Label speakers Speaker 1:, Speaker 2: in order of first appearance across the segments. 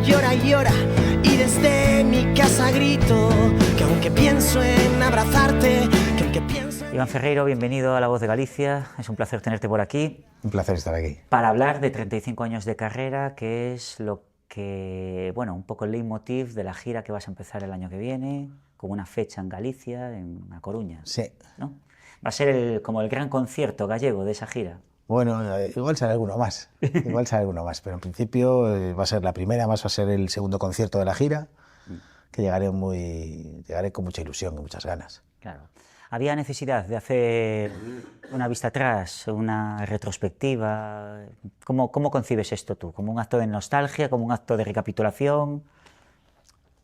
Speaker 1: llora y llora, y desde mi casa grito que aunque pienso en abrazarte, que aunque pienso...
Speaker 2: Iván Ferreiro, bienvenido a La Voz de Galicia, es un placer tenerte por aquí.
Speaker 3: Un placer estar aquí.
Speaker 2: Para hablar de 35 años de carrera, que es lo que, bueno, un poco el leitmotiv de la gira que vas a empezar el año que viene, con una fecha en Galicia, en A Coruña.
Speaker 3: Sí.
Speaker 2: ¿No? Va a ser como el gran concierto gallego de esa gira.
Speaker 3: Bueno, igual sale alguno más, pero en principio va a ser la primera, más va a ser el segundo concierto de la gira, que llegaré con mucha ilusión, con muchas ganas.
Speaker 2: Claro. ¿Había necesidad de hacer una vista atrás, una retrospectiva? ¿Cómo concibes esto tú? ¿Como un acto de nostalgia, como un acto de recapitulación?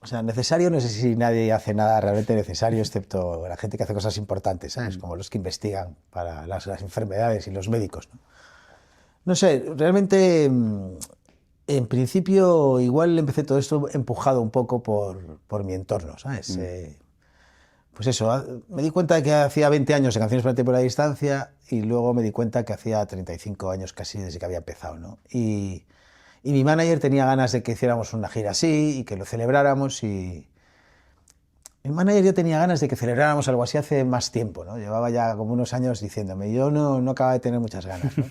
Speaker 3: O sea, necesario, no sé si nadie hace nada realmente necesario, excepto la gente que hace cosas importantes, ¿sabes? Como los que investigan para las enfermedades y los médicos, ¿no? No sé, realmente, en principio, igual empecé todo esto empujado un poco por mi entorno, ¿sabes? Pues eso, me di cuenta de que hacía 20 años de Canciones para el tiempo y la distancia, y luego me di cuenta que hacía 35 años casi desde que había empezado, ¿no? Y mi manager tenía ganas de que hiciéramos una gira así y que lo celebráramos, y mi manager ya tenía ganas de que celebráramos algo así hace más tiempo, ¿no? Llevaba ya como unos años diciéndome, yo no acababa de tener muchas ganas, ¿no?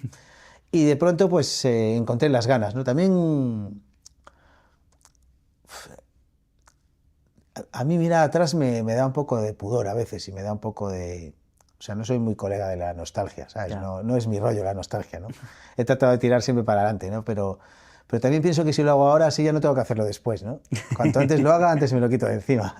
Speaker 3: Y de pronto pues encontré las ganas, ¿no? También a mí mirar atrás me da un poco de pudor a veces, y me da un poco de... O sea, no soy muy colega de la nostalgia, ¿sabes?
Speaker 2: Claro.
Speaker 3: No es mi rollo la nostalgia, ¿no? He tratado de tirar siempre para adelante, ¿no? Pero también pienso que si lo hago ahora, así ya no tengo que hacerlo después, ¿no? Cuanto antes lo haga, antes me lo quito de encima.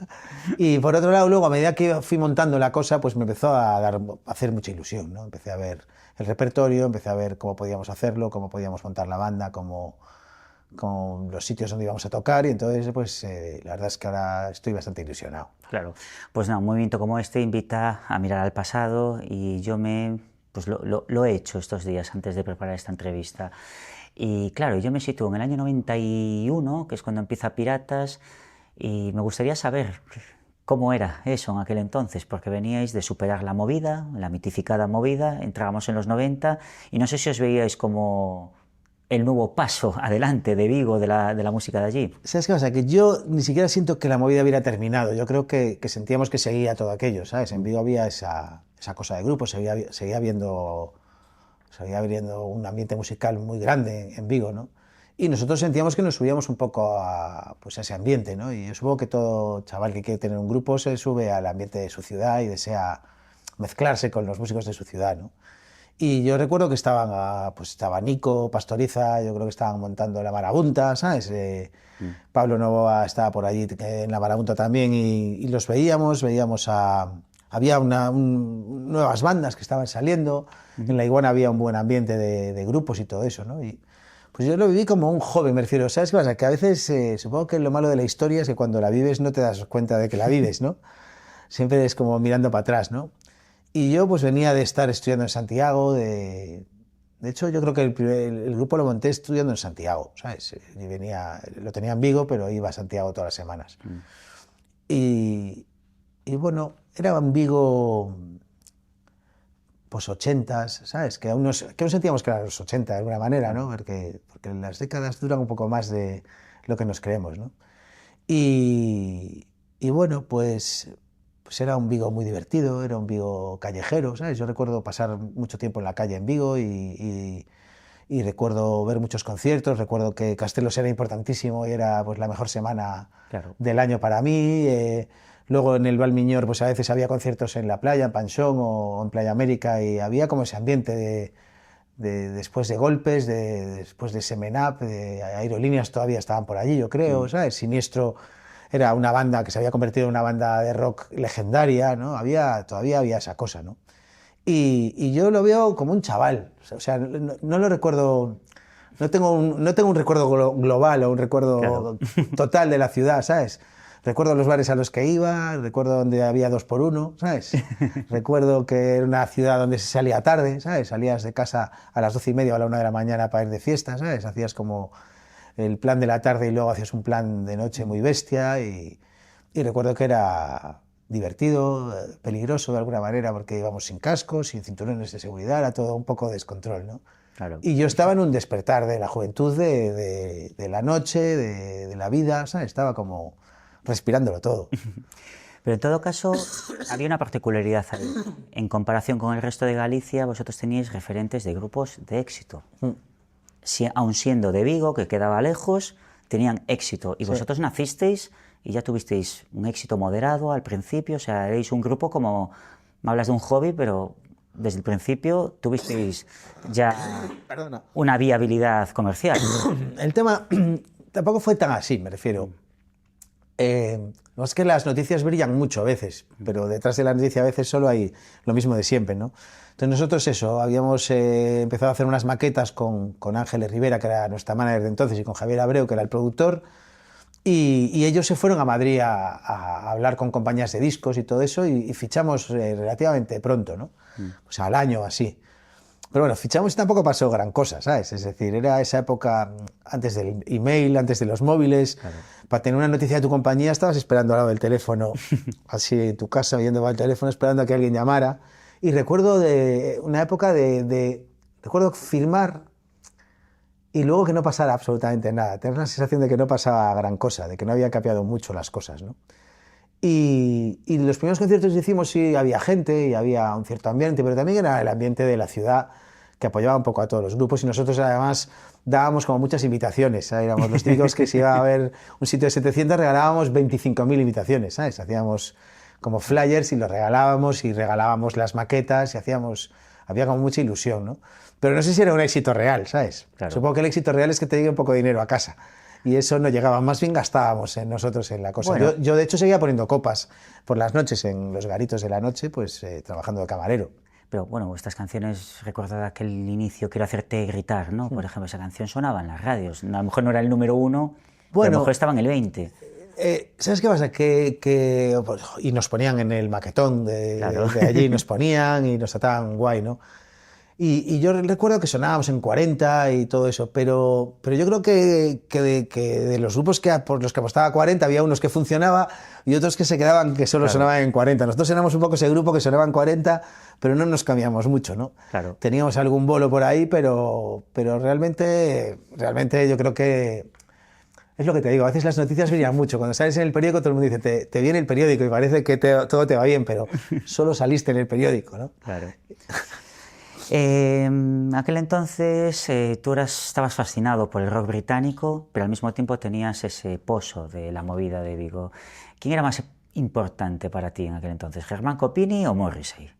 Speaker 3: Y por otro lado, luego, a medida que fui montando la cosa, pues me empezó a hacer mucha ilusión, ¿no? Empecé a ver el repertorio, empecé a ver cómo podíamos hacerlo, cómo podíamos montar la banda, con los sitios donde íbamos a tocar, y entonces pues la verdad es que ahora estoy bastante ilusionado.
Speaker 2: Claro, pues no, un movimiento como este invita a mirar al pasado, y yo pues lo he hecho estos días antes de preparar esta entrevista. Y claro, yo me sitúo en el año 91, que es cuando empieza Piratas, y me gustaría saber cómo era eso en aquel entonces, porque veníais de superar la movida, la mitificada movida, entrábamos en los 90, y no sé si os veíais como el nuevo paso adelante de Vigo, de la música de allí.
Speaker 3: ¿Sabes qué pasa? Que yo ni siquiera siento que la movida hubiera terminado. Yo creo que sentíamos que seguía todo aquello, ¿sabes? En Vigo había esa cosa de grupo, seguía habiendo un ambiente musical muy grande en Vigo, ¿no? Y nosotros sentíamos que nos subíamos un poco pues a ese ambiente, ¿no? Y yo supongo que todo chaval que quiere tener un grupo se sube al ambiente de su ciudad y desea mezclarse con los músicos de su ciudad, ¿no? Y yo recuerdo que estaba Nico, Pastoriza, yo creo que estaban montando la Marabunta, ¿sabes? Pablo Novoa estaba por allí en la Marabunta también, y los veíamos había nuevas bandas que estaban saliendo, en La Iguana había un buen ambiente de grupos y todo eso, ¿no? Y pues yo lo viví como un joven, me refiero, ¿sabes qué pasa? Que a veces, supongo que lo malo de la historia es que cuando la vives no te das cuenta de que la vives, ¿no? Siempre es como mirando para atrás, ¿no? Y yo pues venía de estar estudiando en Santiago, de hecho yo creo que el grupo lo monté estudiando en Santiago, ¿sabes? Lo tenía en Vigo, pero iba a Santiago todas las semanas. Y bueno, era en Vigo pues 80s, ¿sabes? Que aún sentíamos que eran los 80 de alguna manera, ¿no? Porque las décadas duran un poco más de lo que nos creemos, ¿no? Y bueno, pues era un Vigo muy divertido, era un Vigo callejero, ¿sabes? Yo recuerdo pasar mucho tiempo en la calle en Vigo, y recuerdo ver muchos conciertos, recuerdo que Castelos era importantísimo y era pues la mejor semana del año para mí. Luego en el Valmiñor pues a veces había conciertos en la playa, en Panxón o en Playa América, y había como ese ambiente de después de Golpes, después de Semenap, de Aerolíneas todavía estaban por allí, yo creo, ¿sabes? Siniestro era una banda que se había convertido en una banda de rock legendaria, ¿no? Todavía había esa cosa, ¿no? Y yo lo veo como un chaval, o sea, no lo recuerdo, no tengo un recuerdo global o un recuerdo total de la ciudad, ¿sabes? Recuerdo los bares a los que iba, recuerdo donde había 2x1, ¿sabes? Recuerdo que era una ciudad donde se salía tarde, ¿sabes? Salías de casa a las 12:30 o a la 1 de la mañana para ir de fiesta, ¿sabes? Hacías como el plan de la tarde y luego hacías un plan de noche muy bestia, y recuerdo que era divertido, peligroso de alguna manera, porque íbamos sin cascos, sin cinturones de seguridad, era todo un poco descontrol, ¿no?
Speaker 2: Claro.
Speaker 3: Y yo estaba en un despertar de la juventud, de la noche, de la vida, ¿sabes? Estaba como respirándolo todo.
Speaker 2: Pero en todo caso, había una particularidad ahí. En comparación con el resto de Galicia, vosotros teníais referentes de grupos de éxito. Aun siendo de Vigo, que quedaba lejos, tenían éxito. Y vosotros nacisteis y ya tuvisteis un éxito moderado al principio, o sea, erais un grupo como, me hablas de un hobby, pero desde el principio tuvisteis ya una viabilidad comercial.
Speaker 3: El tema tampoco fue tan así, me refiero. No es que las noticias brillan mucho a veces, pero detrás de la noticia a veces solo hay lo mismo de siempre, ¿no? Entonces nosotros eso, habíamos empezado a hacer unas maquetas con Ángeles Rivera, que era nuestra manager de entonces, y con Javier Abreu, que era el productor, y ellos se fueron a Madrid a hablar con compañías de discos y todo eso, y fichamos relativamente pronto, ¿no? O sea, al año así. Pero bueno, fichamos y tampoco pasó gran cosa, ¿sabes? Es decir, era esa época antes del email, antes de los móviles. Claro. Para tener una noticia de tu compañía estabas esperando al lado del teléfono, así en tu casa, viendo el teléfono, esperando a que alguien llamara. Y recuerdo de una época recuerdo firmar y luego que no pasara absolutamente nada. Tener la sensación de que no pasaba gran cosa, de que no habían cambiado mucho las cosas, ¿no? Y los primeros conciertos que hicimos sí había gente y había un cierto ambiente, pero también era el ambiente de la ciudad que apoyaba un poco a todos los grupos, y nosotros además dábamos como muchas invitaciones, ¿sabes? Éramos los típicos que si iba a haber un sitio de 700 regalábamos 25.000 invitaciones, ¿sabes? Hacíamos como flyers y los regalábamos, y regalábamos las maquetas, y había como mucha ilusión, ¿no? Pero no sé si era un éxito real, ¿sabes? Claro. Supongo que el éxito real es que te llegue un poco de dinero a casa. Y eso no llegaba, más bien gastábamos en nosotros en la cosa. Bueno, yo de hecho seguía poniendo copas por las noches, en los garitos de la noche, pues trabajando de camarero.
Speaker 2: Pero bueno, vuestras canciones, recordad aquel inicio, Quiero hacerte gritar, ¿no? Por ejemplo, esa canción sonaba en las radios. A lo mejor no era el número 1, pero a lo mejor estaba en el 20.
Speaker 3: ¿Sabes qué pasa? Y nos ponían en el maquetón de allí, nos ponían y nos trataban guay, ¿no? Y yo recuerdo que sonábamos en 40 y todo eso, pero yo creo que de los grupos por los que apostaba 40 había unos que funcionaba y otros que se quedaban, que solo sonaban en 40. Nosotros éramos un poco ese grupo que sonaba en 40, pero no nos cambiamos mucho, ¿no?
Speaker 2: Claro.
Speaker 3: Teníamos algún bolo por ahí, pero realmente yo creo que es lo que te digo, a veces las noticias brillan mucho. Cuando sales en el periódico todo el mundo dice, te viene el periódico y parece que todo te va bien, pero solo saliste en el periódico, ¿no?
Speaker 2: Claro. Aquel entonces tú estabas fascinado por el rock británico, pero al mismo tiempo tenías ese pozo de la movida de Vigo. ¿Quién era más importante para ti en aquel entonces, Germán Copini o Morrissey?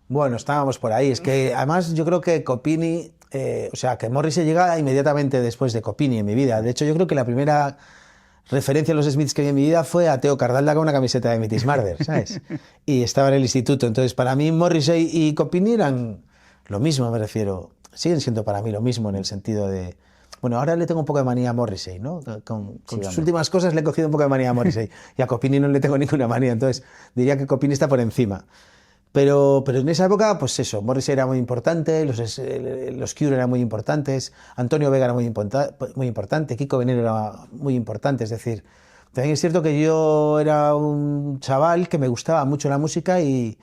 Speaker 3: Bueno, estábamos por ahí. Es que además yo creo que Copini, que Morrissey llega inmediatamente después de Copini en mi vida. De hecho, yo creo que la primera referencia a los Smiths que vi en mi vida fue a Teo Cardalda con una camiseta de Meat Murder, ¿sabes? Y estaba en el instituto. Entonces, para mí Morrissey y Copini eran lo mismo, me refiero. Siguen siendo para mí lo mismo en el sentido de... Bueno, ahora le tengo un poco de manía a Morrissey, ¿no? Con sus últimas cosas le he cogido un poco de manía a Morrissey. Y a Copini no le tengo ninguna manía. Entonces, diría que Copini está por encima. Pero en esa época, pues eso, Morrissey era muy importante, los Cure eran muy importantes, Antonio Vega era muy importante, Kiko Veneno era muy importante. Es decir, también es cierto que yo era un chaval que me gustaba mucho la música y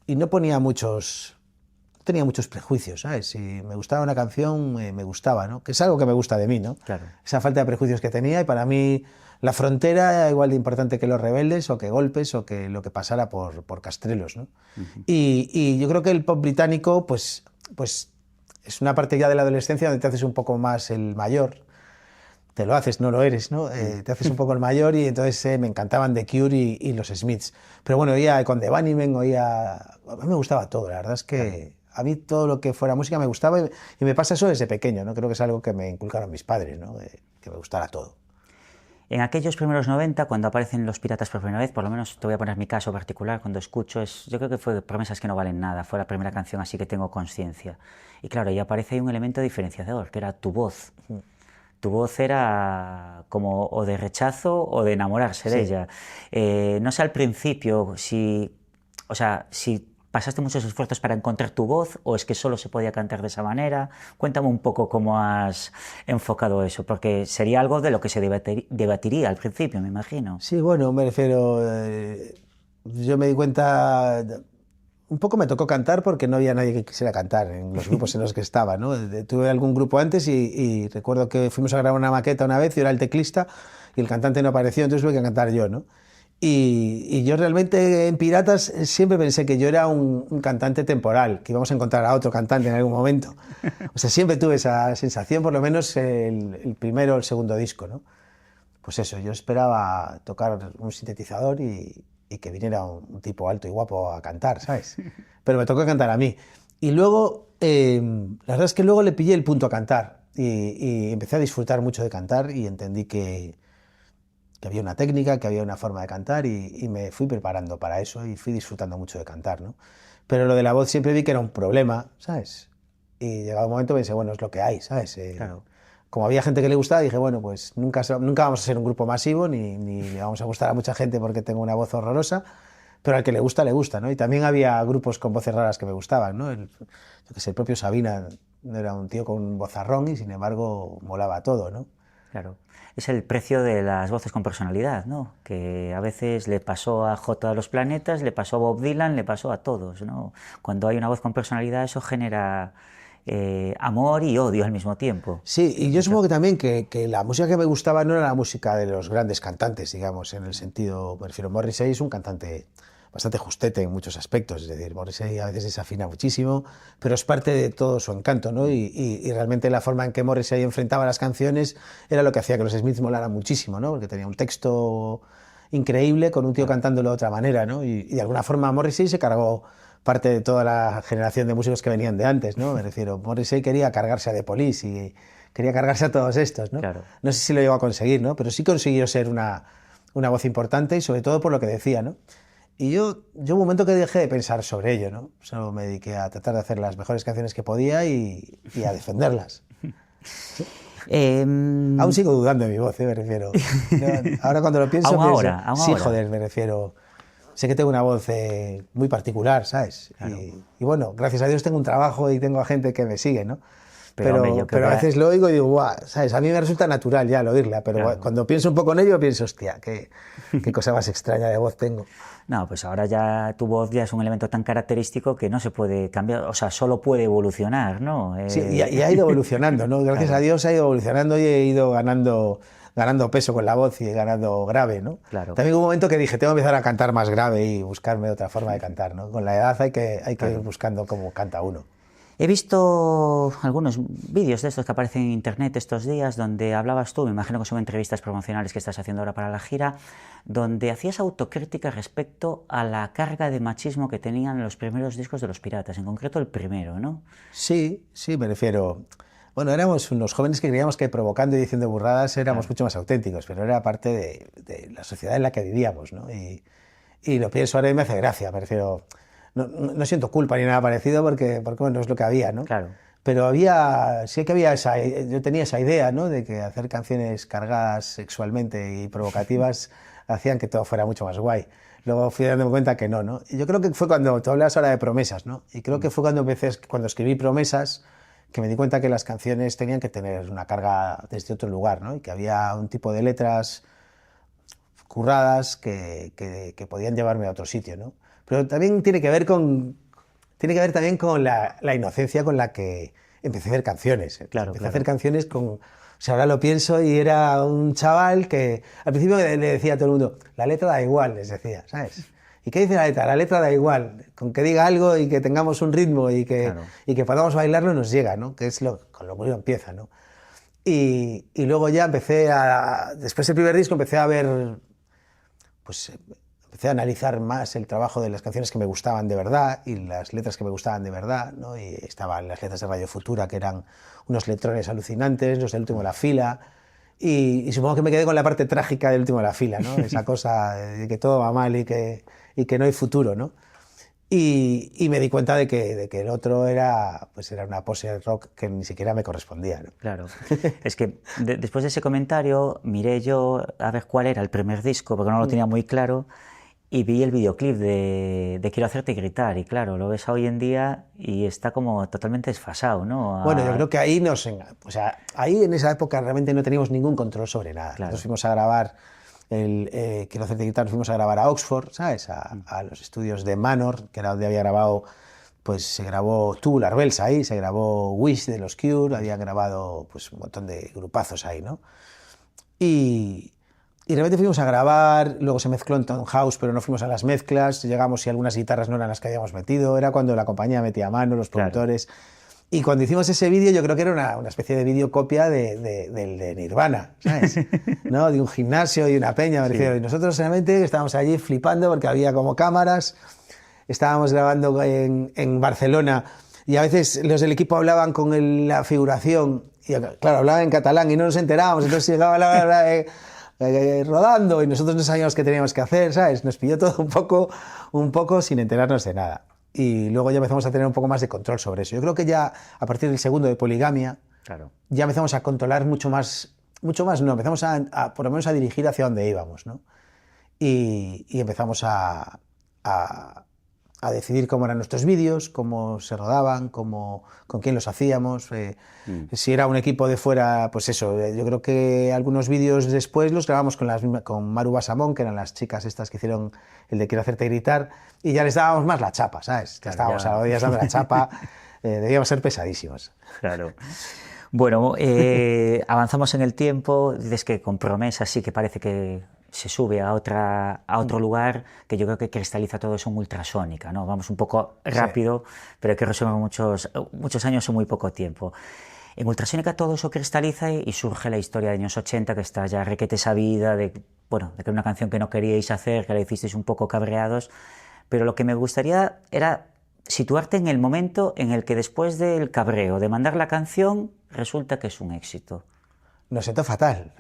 Speaker 3: no tenía muchos prejuicios, ¿sabes? Si me gustaba una canción, me gustaba, ¿no? Que es algo que me gusta de mí, ¿no?
Speaker 2: Claro.
Speaker 3: Esa falta de prejuicios que tenía, y para mí la frontera era igual de importante que los Rebeldes o que Golpes o que lo que pasara por Castrelos, ¿no? Uh-huh. Y yo creo que el pop británico, pues es una parte ya de la adolescencia donde te haces un poco más el mayor. Te lo haces, no lo eres, ¿no? Te haces un poco el mayor, y entonces me encantaban The Cure y los Smiths. Pero bueno, oía con The Bunnymen, a mí me gustaba todo, la verdad es que a mí todo lo que fuera música me gustaba, y me pasa eso desde pequeño, ¿no? Creo que es algo que me inculcaron mis padres, ¿no? Que me gustara todo.
Speaker 2: En aquellos primeros 90, cuando aparecen los Piratas por primera vez, por lo menos te voy a poner mi caso particular, cuando escucho, yo creo que fue Promesas que no valen nada, fue la primera canción así que tengo conciencia. Y claro, ahí aparece ahí un elemento diferenciador, que era tu voz. Tu voz era como o de rechazo o de enamorarse de ella. No sé al principio si pasaste muchos esfuerzos para encontrar tu voz o es que solo se podía cantar de esa manera. Cuéntame un poco cómo has enfocado eso, porque sería algo de lo que se debatiría al principio, me imagino.
Speaker 3: Sí, bueno, me refiero... yo me di cuenta... un poco me tocó cantar porque no había nadie que quisiera cantar en los grupos en los que estaba, ¿no? Tuve algún grupo antes y recuerdo que fuimos a grabar una maqueta una vez, yo era el teclista y el cantante no apareció, entonces tuve que cantar yo, ¿no? Y yo realmente en Piratas siempre pensé que yo era un cantante temporal, que íbamos a encontrar a otro cantante en algún momento. O sea, siempre tuve esa sensación, por lo menos el primero o el segundo disco, ¿no? Pues eso, yo esperaba tocar un sintetizador y que viniera un tipo alto y guapo a cantar, ¿sabes? Pero me tocó cantar a mí. Y luego, la verdad es que luego le pillé el punto a cantar y empecé a disfrutar mucho de cantar y entendí que había una técnica, que había una forma de cantar y me fui preparando para eso y fui disfrutando mucho de cantar, ¿no? Pero lo de la voz siempre vi que era un problema, ¿sabes? Y llegado un momento pensé, bueno, es lo que hay, ¿sabes?
Speaker 2: Claro.
Speaker 3: Como había gente que le gustaba, dije, bueno, pues nunca vamos a ser un grupo masivo, ni le vamos a gustar a mucha gente porque tengo una voz horrorosa, pero al que le gusta, ¿no? Y también había grupos con voces raras que me gustaban, ¿no? Yo que sé, el propio Sabina era un tío con un vozarrón y sin embargo molaba todo, ¿no?
Speaker 2: Claro. Es el precio de las voces con personalidad, ¿no? Que a veces le pasó a J de los Planetas, le pasó a Bob Dylan, le pasó a todos, ¿no? Cuando hay una voz con personalidad, eso genera amor y odio al mismo tiempo.
Speaker 3: Sí, y yo supongo que también que la música que me gustaba no era la música de los grandes cantantes, digamos, en el sentido, me refiero, Morrissey es un cantante bastante justete en muchos aspectos, es decir, Morrissey a veces desafina muchísimo, pero es parte de todo su encanto, ¿no? Y realmente la forma en que Morrissey enfrentaba las canciones era lo que hacía que los Smiths molaran muchísimo, ¿no? Porque tenía un texto increíble con un tío cantándolo de otra manera, ¿no? Y de alguna forma Morrissey se cargó parte de toda la generación de músicos que venían de antes, ¿no? Me refiero, Morrissey quería cargarse a The Police y quería cargarse a todos estos, ¿no?
Speaker 2: Claro.
Speaker 3: No sé si lo llegó a conseguir, ¿no? Pero sí consiguió ser una voz importante y sobre todo por lo que decía, ¿no? Y yo un momento que dejé de pensar sobre ello, ¿no? Solo me dediqué a tratar de hacer las mejores canciones que podía y a defenderlas. Aún sigo dudando de mi voz, me refiero. Ahora cuando lo pienso,
Speaker 2: aún
Speaker 3: pienso,
Speaker 2: ahora.
Speaker 3: Sí, joder, me refiero. Sé que tengo una voz muy particular, ¿sabes?
Speaker 2: Claro.
Speaker 3: Y bueno, gracias a Dios tengo un trabajo y tengo a gente que me sigue, ¿no?
Speaker 2: Pero, hombre,
Speaker 3: pero a veces lo oigo y digo, guau, ¿sabes? A mí me resulta natural ya al oírla, pero
Speaker 2: claro.
Speaker 3: cuando pienso un poco en ello, pienso, hostia, qué cosa más extraña de voz tengo.
Speaker 2: No, pues ahora ya tu voz ya es un elemento tan característico que no se puede cambiar, o sea, solo puede evolucionar, ¿no?
Speaker 3: Sí, y ha ido evolucionando, ¿no? Gracias a Dios ha ido evolucionando y he ido ganando peso con la voz y ganando grave, ¿no?
Speaker 2: Claro.
Speaker 3: También hubo un momento que dije, tengo que empezar a cantar más grave y buscarme otra forma de cantar, ¿no? Con la edad hay que ir buscando cómo canta uno.
Speaker 2: He visto algunos vídeos de estos que aparecen en internet estos días donde hablabas tú, me imagino que son entrevistas promocionales que estás haciendo ahora para la gira, donde hacías autocrítica respecto a la carga de machismo que tenían los primeros discos de Los Piratas, en concreto el primero, ¿no?
Speaker 3: Sí, me refiero. Bueno, éramos unos jóvenes que creíamos que provocando y diciendo burradas éramos mucho más auténticos, pero era parte de la sociedad en la que vivíamos, ¿no? Y lo pienso ahora y me hace gracia, me refiero. No siento culpa ni nada parecido porque bueno, es lo que había, ¿no?
Speaker 2: Claro.
Speaker 3: Pero yo tenía esa idea, ¿no? De que hacer canciones cargadas sexualmente y provocativas hacían que todo fuera mucho más guay. Luego fui dándome cuenta que no. Y yo creo que fue cuando tú hablas ahora de promesas, ¿no? Y creo que fue cuando escribí Promesas, que me di cuenta que las canciones tenían que tener una carga desde otro lugar, ¿no? Y que había un tipo de letras curradas que podían llevarme a otro sitio, ¿no? Pero también tiene que ver también con la inocencia con la que empecé a hacer canciones.
Speaker 2: Claro,
Speaker 3: empecé a hacer canciones con... O sea, ahora lo pienso y era un chaval que al principio le decía a todo el mundo, la letra da igual, les decía, ¿sabes? ¿Y qué dice la letra? La letra da igual, con que diga algo y que tengamos un ritmo y que podamos bailarlo nos llega, ¿no? Que es con lo que uno empieza, ¿no? Y luego ya después del primer disco empecé a ver, pues... Empecé a analizar más el trabajo de las canciones que me gustaban de verdad y las letras que me gustaban de verdad, ¿no? Y estaban las letras de Radio Futura, que eran unos letrones alucinantes, los del Último de la Fila, y supongo que me quedé con la parte trágica del Último de la Fila, ¿no? Esa cosa de que todo va mal y que no hay futuro, ¿no? Y me di cuenta de que el otro era una pose rock que ni siquiera me correspondía, ¿no?
Speaker 2: Claro. Es que después de ese comentario miré yo a ver cuál era el primer disco, porque no lo tenía muy claro, y vi el videoclip de Quiero hacerte gritar, y claro, lo ves hoy en día y está como totalmente desfasado, ¿no?
Speaker 3: Bueno, yo creo que ahí ahí en esa época realmente no teníamos ningún control sobre nada.
Speaker 2: Claro.
Speaker 3: Nosotros fuimos a grabar Quiero hacerte gritar, nos fuimos a grabar a Oxford, ¿sabes? A los estudios de Manor, que era donde había grabado, pues se grabó Tubular Bells ahí, se grabó Wish de los Cure, había grabado pues un montón de grupazos ahí, ¿no? Y de repente fuimos a grabar, luego se mezcló en Town House, pero no fuimos a las mezclas, llegamos y algunas guitarras no eran las que habíamos metido, era cuando la compañía metía mano, los productores. Claro. Y cuando hicimos ese vídeo, yo creo que era una especie de vídeo copia del de Nirvana, ¿sabes? ¿No? De un gimnasio y una peña, me refiero. Sí. Y nosotros realmente estábamos allí flipando porque había como cámaras, estábamos grabando en Barcelona y a veces los del equipo hablaban con la figuración, y claro, hablaban en catalán y no nos enterábamos, entonces llegaba rodando y nosotros no sabíamos qué teníamos que hacer, ¿sabes? Nos pilló todo un poco sin enterarnos de nada. Y luego ya empezamos a tener un poco más de control sobre eso. Yo creo que ya a partir del segundo de Poligamia, claro, ya empezamos a controlar mucho más no, empezamos por lo menos a dirigir hacia donde íbamos, ¿no? Y empezamos a decidir cómo eran nuestros vídeos, cómo se rodaban, con quién los hacíamos, si era un equipo de fuera, pues eso, yo creo que algunos vídeos después los grabamos con Maru Basamón, que eran las chicas estas que hicieron el de Quiero hacerte gritar, y ya les dábamos más la chapa, ¿sabes? Ya estábamos a los días dando la chapa, debíamos ser pesadísimos.
Speaker 2: Claro. Bueno, avanzamos en el tiempo, dices que con Promesa sí que parece que se sube a otro lugar, que yo creo que cristaliza todo eso en Ultrasónica, ¿no? Vamos un poco rápido, sí, pero hay que resumir muchos años en muy poco tiempo. En Ultrasónica todo eso cristaliza y surge la historia de años 80, que está ya requete sabida, de que era una canción que no queríais hacer, que la hicisteis un poco cabreados, pero lo que me gustaría era situarte en el momento en el que después del cabreo, de mandar la canción, resulta que es un éxito.
Speaker 3: Nos sentó fatal.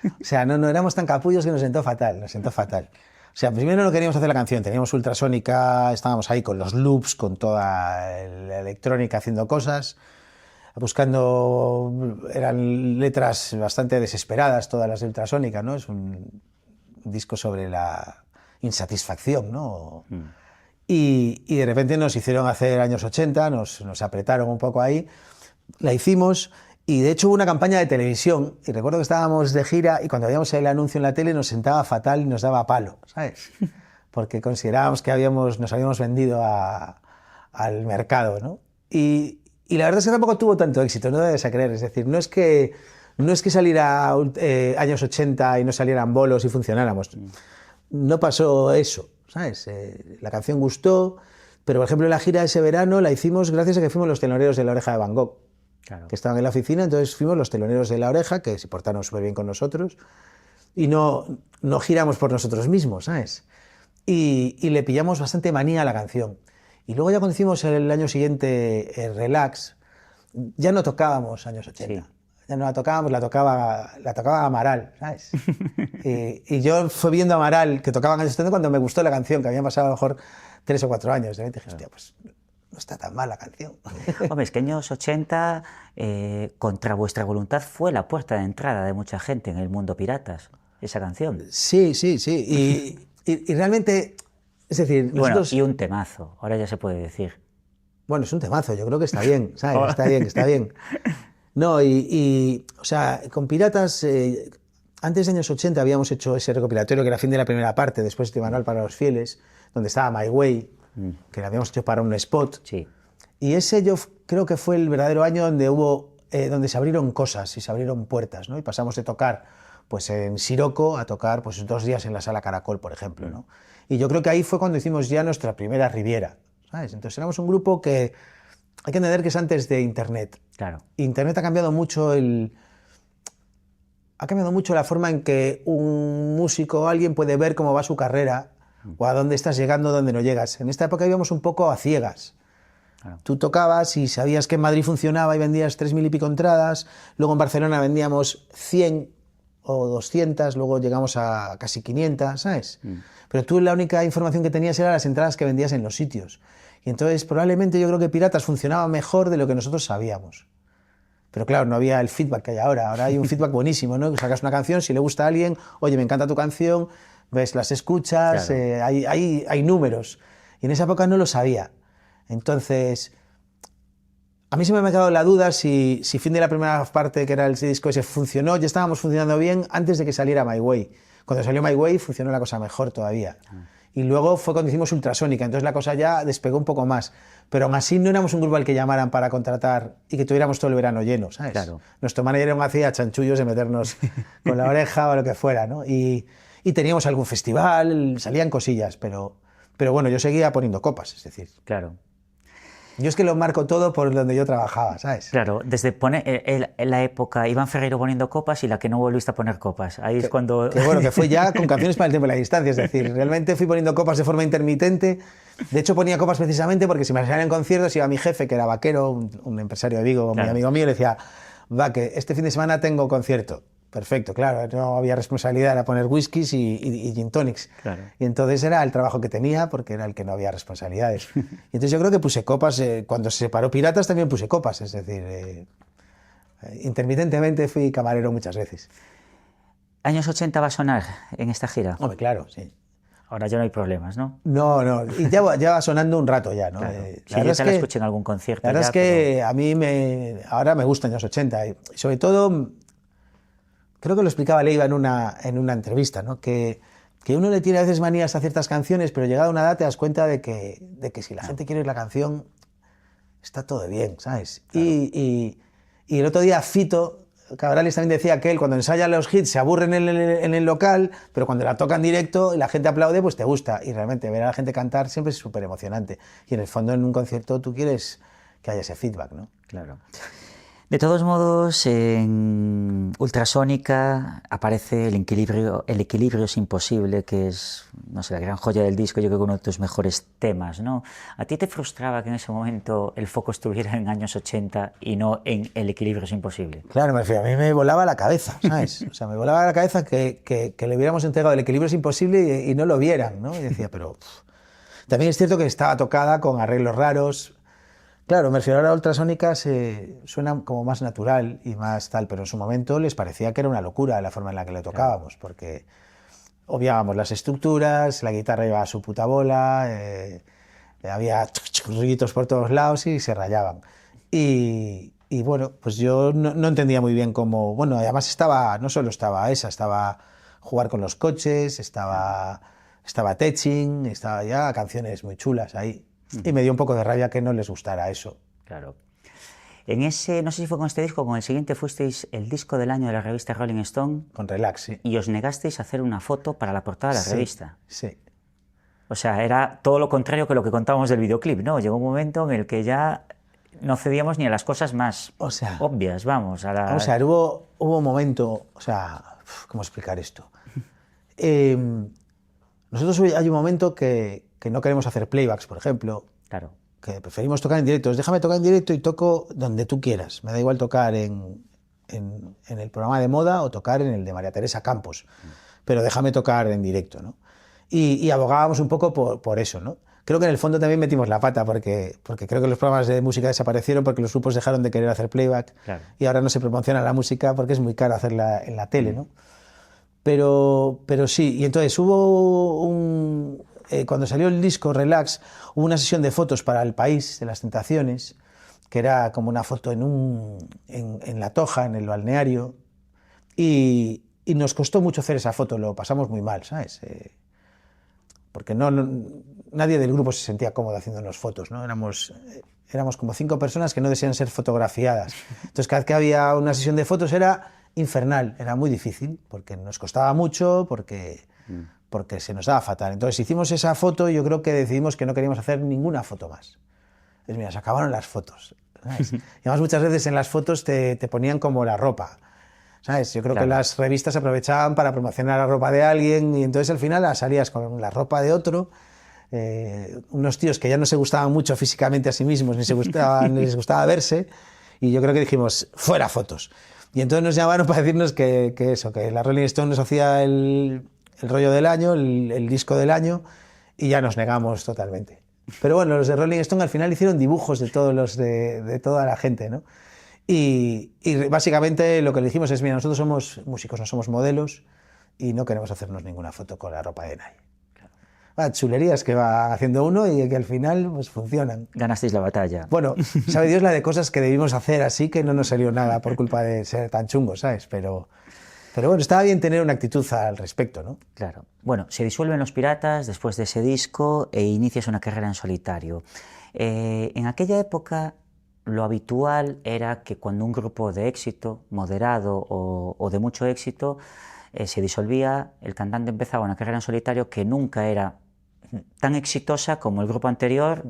Speaker 3: O sea, no éramos tan capullos que nos sentó fatal. O sea, primero no queríamos hacer la canción, teníamos Ultrasónica, estábamos ahí con los loops, con toda la electrónica haciendo cosas, buscando, eran letras bastante desesperadas todas las de Ultrasónica, ¿no? Es un disco sobre la insatisfacción, ¿no? Y de repente nos hicieron hacer años 80, nos apretaron un poco ahí, la hicimos. Y de hecho hubo una campaña de televisión, y recuerdo que estábamos de gira y cuando veíamos el anuncio en la tele nos sentaba fatal y nos daba palo, ¿sabes? Porque considerábamos que nos habíamos vendido al mercado, ¿no? Y la verdad es que tampoco tuvo tanto éxito, no debes a creer, es decir, no es que saliera años 80 y no salieran bolos y funcionáramos, no pasó eso, ¿sabes? La canción gustó, pero por ejemplo la gira de ese verano la hicimos gracias a que fuimos los teloneros de La Oreja de Van Gogh. Claro. Que estaban en la oficina, entonces fuimos los teloneros de La Oreja, que se portaron súper bien con nosotros, y no giramos por nosotros mismos, ¿sabes? Y le pillamos bastante manía a la canción. Y luego ya cuando hicimos el año siguiente Relax, ya no tocábamos años 80. Sí. Ya no la tocábamos, la tocaba Amaral, ¿sabes? y yo fui viendo a Amaral, que tocaba años 70, cuando me gustó la canción, que habían pasado a lo mejor 3 o 4 años. Y dije, hostia, pues no está tan mal la canción.
Speaker 2: Hombre, es que años 80, contra vuestra voluntad, fue la puerta de entrada de mucha gente en el mundo piratas, esa canción.
Speaker 3: Sí. Y realmente, es decir...
Speaker 2: Bueno, y un temazo, ahora ya se puede decir.
Speaker 3: Bueno, es un temazo, yo creo que está bien, ¿sabes? Está bien. No, o sea, con Piratas, antes de años 80 habíamos hecho ese recopilatorio que era fin de la primera parte, después de Manual para los Fieles, donde estaba My Way, que lo habíamos hecho para un spot.
Speaker 2: Sí.
Speaker 3: Y ese yo creo que fue el verdadero año donde se abrieron cosas y se abrieron puertas, ¿no? Y pasamos de tocar pues en Siroco a tocar pues 2 días en la Sala Caracol, por ejemplo, ¿no? Y yo creo que ahí fue cuando hicimos ya nuestra primera Riviera, ¿sabes? Entonces éramos un grupo que hay que entender que es antes de Internet.
Speaker 2: Claro.
Speaker 3: Internet ha cambiado mucho la forma en que un músico o alguien puede ver cómo va su carrera o a dónde estás llegando, dónde no llegas. En esta época íbamos un poco a ciegas. Claro. Tú tocabas y sabías que en Madrid funcionaba y vendías 3.000 y pico entradas, luego en Barcelona vendíamos 100 o 200, luego llegamos a casi 500, ¿sabes? Pero tú la única información que tenías era las entradas que vendías en los sitios. Y entonces probablemente yo creo que Piratas funcionaba mejor de lo que nosotros sabíamos. Pero claro, no había el feedback que hay ahora. Ahora hay un feedback buenísimo, ¿no? Sacas una canción, si le gusta a alguien, oye, me encanta tu canción, ves, las escuchas, claro. Hay números. Y en esa época no lo sabía. Entonces, a mí siempre me ha quedado la duda si fin de la primera parte, que era el disco ese, funcionó. Ya estábamos funcionando bien antes de que saliera My Way. Cuando salió My Way funcionó la cosa mejor todavía. Y luego fue cuando hicimos Ultrasónica, entonces la cosa ya despegó un poco más. Pero aún así no éramos un grupo al que llamaran para contratar y que tuviéramos todo el verano lleno, ¿sabes?
Speaker 2: Claro.
Speaker 3: Nuestro manager aún hacía chanchullos de meternos con la oreja o lo que fuera, ¿no? Y teníamos algún festival, salían cosillas, pero bueno, yo seguía poniendo copas, es decir.
Speaker 2: Claro.
Speaker 3: Yo es que lo marco todo por donde yo trabajaba, ¿sabes?
Speaker 2: Claro, desde en la época Iván Ferreiro poniendo copas y la que no volviste a poner copas. Ahí es cuando...
Speaker 3: Que bueno, que fue ya con Canciones para el tiempo y la distancia, es decir, realmente fui poniendo copas de forma intermitente. De hecho ponía copas precisamente porque si me salían en conciertos iba mi jefe, que era Vaquero, un empresario de Vigo,
Speaker 2: claro,
Speaker 3: muy amigo mío, y le decía, va, que este fin de semana tengo concierto. Perfecto, claro, no había responsabilidad, era poner whiskies y gin tonics.
Speaker 2: Claro.
Speaker 3: Y entonces era el trabajo que tenía porque era el que no había responsabilidades. Y entonces yo creo que puse copas, cuando se separó Piratas también puse copas, es decir, intermitentemente fui camarero muchas veces.
Speaker 2: ¿Años 80 va a sonar en esta gira?
Speaker 3: Hombre, claro, sí.
Speaker 2: Ahora ya no hay problemas, ¿no?
Speaker 3: No, y ya va sonando un rato ya, ¿no?
Speaker 2: Claro.
Speaker 3: La
Speaker 2: Sí,
Speaker 3: verdad
Speaker 2: yo
Speaker 3: es
Speaker 2: te la
Speaker 3: que,
Speaker 2: escuché en algún concierto.
Speaker 3: La verdad
Speaker 2: ya,
Speaker 3: es que
Speaker 2: pero...
Speaker 3: a mí ahora me gustan años 80 y sobre todo, creo que lo explicaba Leiva en una entrevista, ¿no? Que uno le tiene a veces manías a ciertas canciones, pero llegada una edad te das cuenta de que si la gente quiere oír la canción, está todo bien, ¿sabes? Claro. Y el otro día Fito Cabrales también decía que él cuando ensaya los hits se aburre en el local, pero cuando la toca en directo y la gente aplaude, pues te gusta. Y realmente ver a la gente cantar siempre es súper emocionante. Y en el fondo en un concierto tú quieres que haya ese feedback, ¿no?
Speaker 2: Claro. De todos modos, en Ultrasónica aparece el equilibrio es imposible, que es, no sé, la gran joya del disco, yo creo que uno de tus mejores temas, ¿no? ¿A ti te frustraba que en ese momento el foco estuviera en años 80 y no en el equilibrio es imposible?
Speaker 3: Claro, me refiero, a mí me volaba la cabeza, ¿sabes? O sea, me volaba la cabeza que le hubiéramos entregado el equilibrio es imposible y no lo vieran, ¿no? Y decía, pero... También es cierto que estaba tocada con arreglos raros. Claro, me refiero ahora a Ultrasónica suena como más natural y más tal, pero en su momento les parecía que era una locura la forma en la que le tocábamos, porque obviábamos las estructuras, la guitarra llevaba su puta bola, había ruiditos por todos lados y se rayaban. Y bueno, pues yo no entendía muy bien cómo... Bueno, además no solo estaba jugar con los coches, estaba Teching, estaba ya canciones muy chulas ahí. Y me dio un poco de rabia que no les gustara eso.
Speaker 2: Claro. En ese, no sé si fue con este disco o con el siguiente, fuisteis el disco del año de la revista Rolling Stone.
Speaker 3: Con Relax, sí.
Speaker 2: Y os negasteis a hacer una foto para la portada de la revista.
Speaker 3: Sí.
Speaker 2: O sea, era todo lo contrario que lo que contábamos del videoclip, ¿no? Llegó un momento en el que ya no cedíamos ni a las cosas más obvias, vamos.
Speaker 3: O sea, hubo un momento, o sea, ¿cómo explicar esto? Nosotros hay un momento que no queremos hacer playbacks, por ejemplo.
Speaker 2: Claro.
Speaker 3: Que preferimos tocar en directo. Déjame tocar en directo y toco donde tú quieras. Me da igual tocar en el programa de moda o tocar en el de María Teresa Campos. Pero déjame tocar en directo, ¿no? Y abogábamos un poco por eso, ¿no? Creo que en el fondo también metimos la pata porque creo que los programas de música desaparecieron porque los grupos dejaron de querer hacer playback.
Speaker 2: Claro.
Speaker 3: Y ahora no se promociona la música porque es muy caro hacerla en la tele, ¿no? Pero sí, y entonces hubo cuando salió el disco Relax, hubo una sesión de fotos para El País de las Tentaciones, que era como una foto en La Toja, en el balneario, y nos costó mucho hacer esa foto, lo pasamos muy mal, ¿sabes? Porque nadie del grupo se sentía cómodo haciéndonos fotos, ¿no? Éramos como 5 personas que no desean ser fotografiadas. Entonces cada vez que había una sesión de fotos era infernal, era muy difícil, porque nos costaba mucho, porque se nos daba fatal. Entonces hicimos esa foto y yo creo que decidimos que no queríamos hacer ninguna foto más. Entonces mira, se acabaron las fotos, ¿sabes? Y además muchas veces en las fotos te ponían como la ropa, ¿sabes? Yo creo que las revistas aprovechaban para promocionar la ropa de alguien y entonces al final salías con la ropa de otro, unos tíos que ya no se gustaban mucho físicamente a sí mismos, ni les gustaba verse, y yo creo que dijimos, fuera fotos. Y entonces nos llamaron para decirnos que la Rolling Stone nos hacía el rollo del año, el disco del año, y ya nos negamos totalmente. Pero bueno, los de Rolling Stone al final hicieron dibujos de todos los de toda la gente, ¿no? Y básicamente lo que le dijimos es, mira, nosotros somos músicos, no somos modelos, y no queremos hacernos ninguna foto con la ropa de nadie. Chulerías que va haciendo uno y que al final pues funcionan.
Speaker 2: Ganasteis la batalla.
Speaker 3: Bueno, sabe Dios la de cosas que debimos hacer así que no nos salió nada por culpa de ser tan chungos, ¿sabes? Pero Pero bueno, estaba bien tener una actitud al respecto, ¿no?
Speaker 2: Claro. Bueno, se disuelven los Piratas después de ese disco e inicias una carrera en solitario. En aquella época lo habitual era que cuando un grupo de éxito, moderado o de mucho éxito, se disolvía, el cantante empezaba una carrera en solitario que nunca era tan exitosa como el grupo anterior,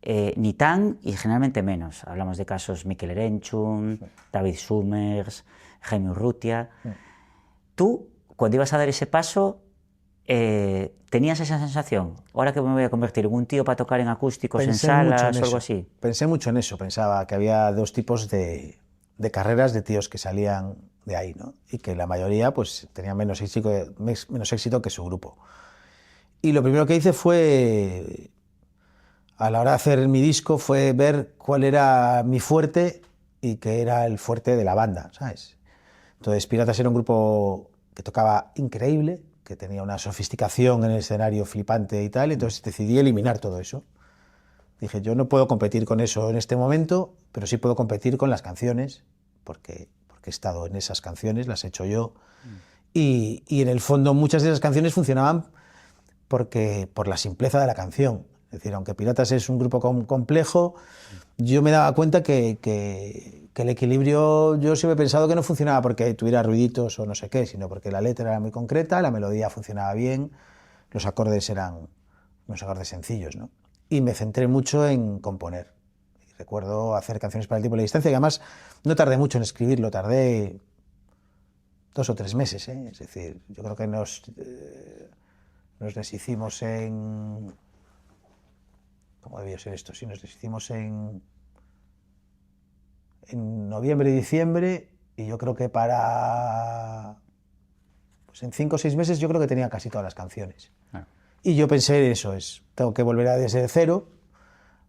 Speaker 2: ni tan y generalmente menos. Hablamos de casos Mikel Erenchun, David Summers, Jaime Urrutia. Tú, cuando ibas a dar ese paso, ¿tenías esa sensación? ¿Ahora que me voy a convertir en un tío para tocar en acústicos, en salas o algo así?
Speaker 3: Pensé mucho en eso, pensaba que había dos tipos de carreras de tíos que salían de ahí, ¿no? Y que la mayoría pues tenían menos éxito que su grupo. Y lo primero que hice fue, a la hora de hacer mi disco, fue ver cuál era mi fuerte y qué era el fuerte de la banda, ¿sabes? Entonces Piratas era un grupo que tocaba increíble, que tenía una sofisticación en el escenario flipante y tal, entonces decidí eliminar todo eso. Dije, yo no puedo competir con eso en este momento, pero sí puedo competir con las canciones, porque he estado en esas canciones, las he hecho yo, y en el fondo muchas de esas canciones funcionaban por la simpleza de la canción. Es decir, aunque Piratas es un grupo complejo, yo me daba cuenta que el equilibrio, yo siempre he pensado que no funcionaba porque tuviera ruiditos o no sé qué, sino porque la letra era muy concreta, la melodía funcionaba bien, los acordes eran unos acordes sencillos, ¿no? Y me centré mucho en componer. Y recuerdo hacer canciones para el tiempo y la distancia, que además no tardé mucho en escribirlo, tardé 2 o 3 meses, ¿eh? Es decir, yo creo que nos deshicimos en... ¿Cómo debió ser esto? Sí, nos deshicimos en noviembre y diciembre, y yo creo que pues en 5 o 6 meses yo creo que tenía casi todas las canciones. Y yo pensé, eso es, tengo que volver a desde cero,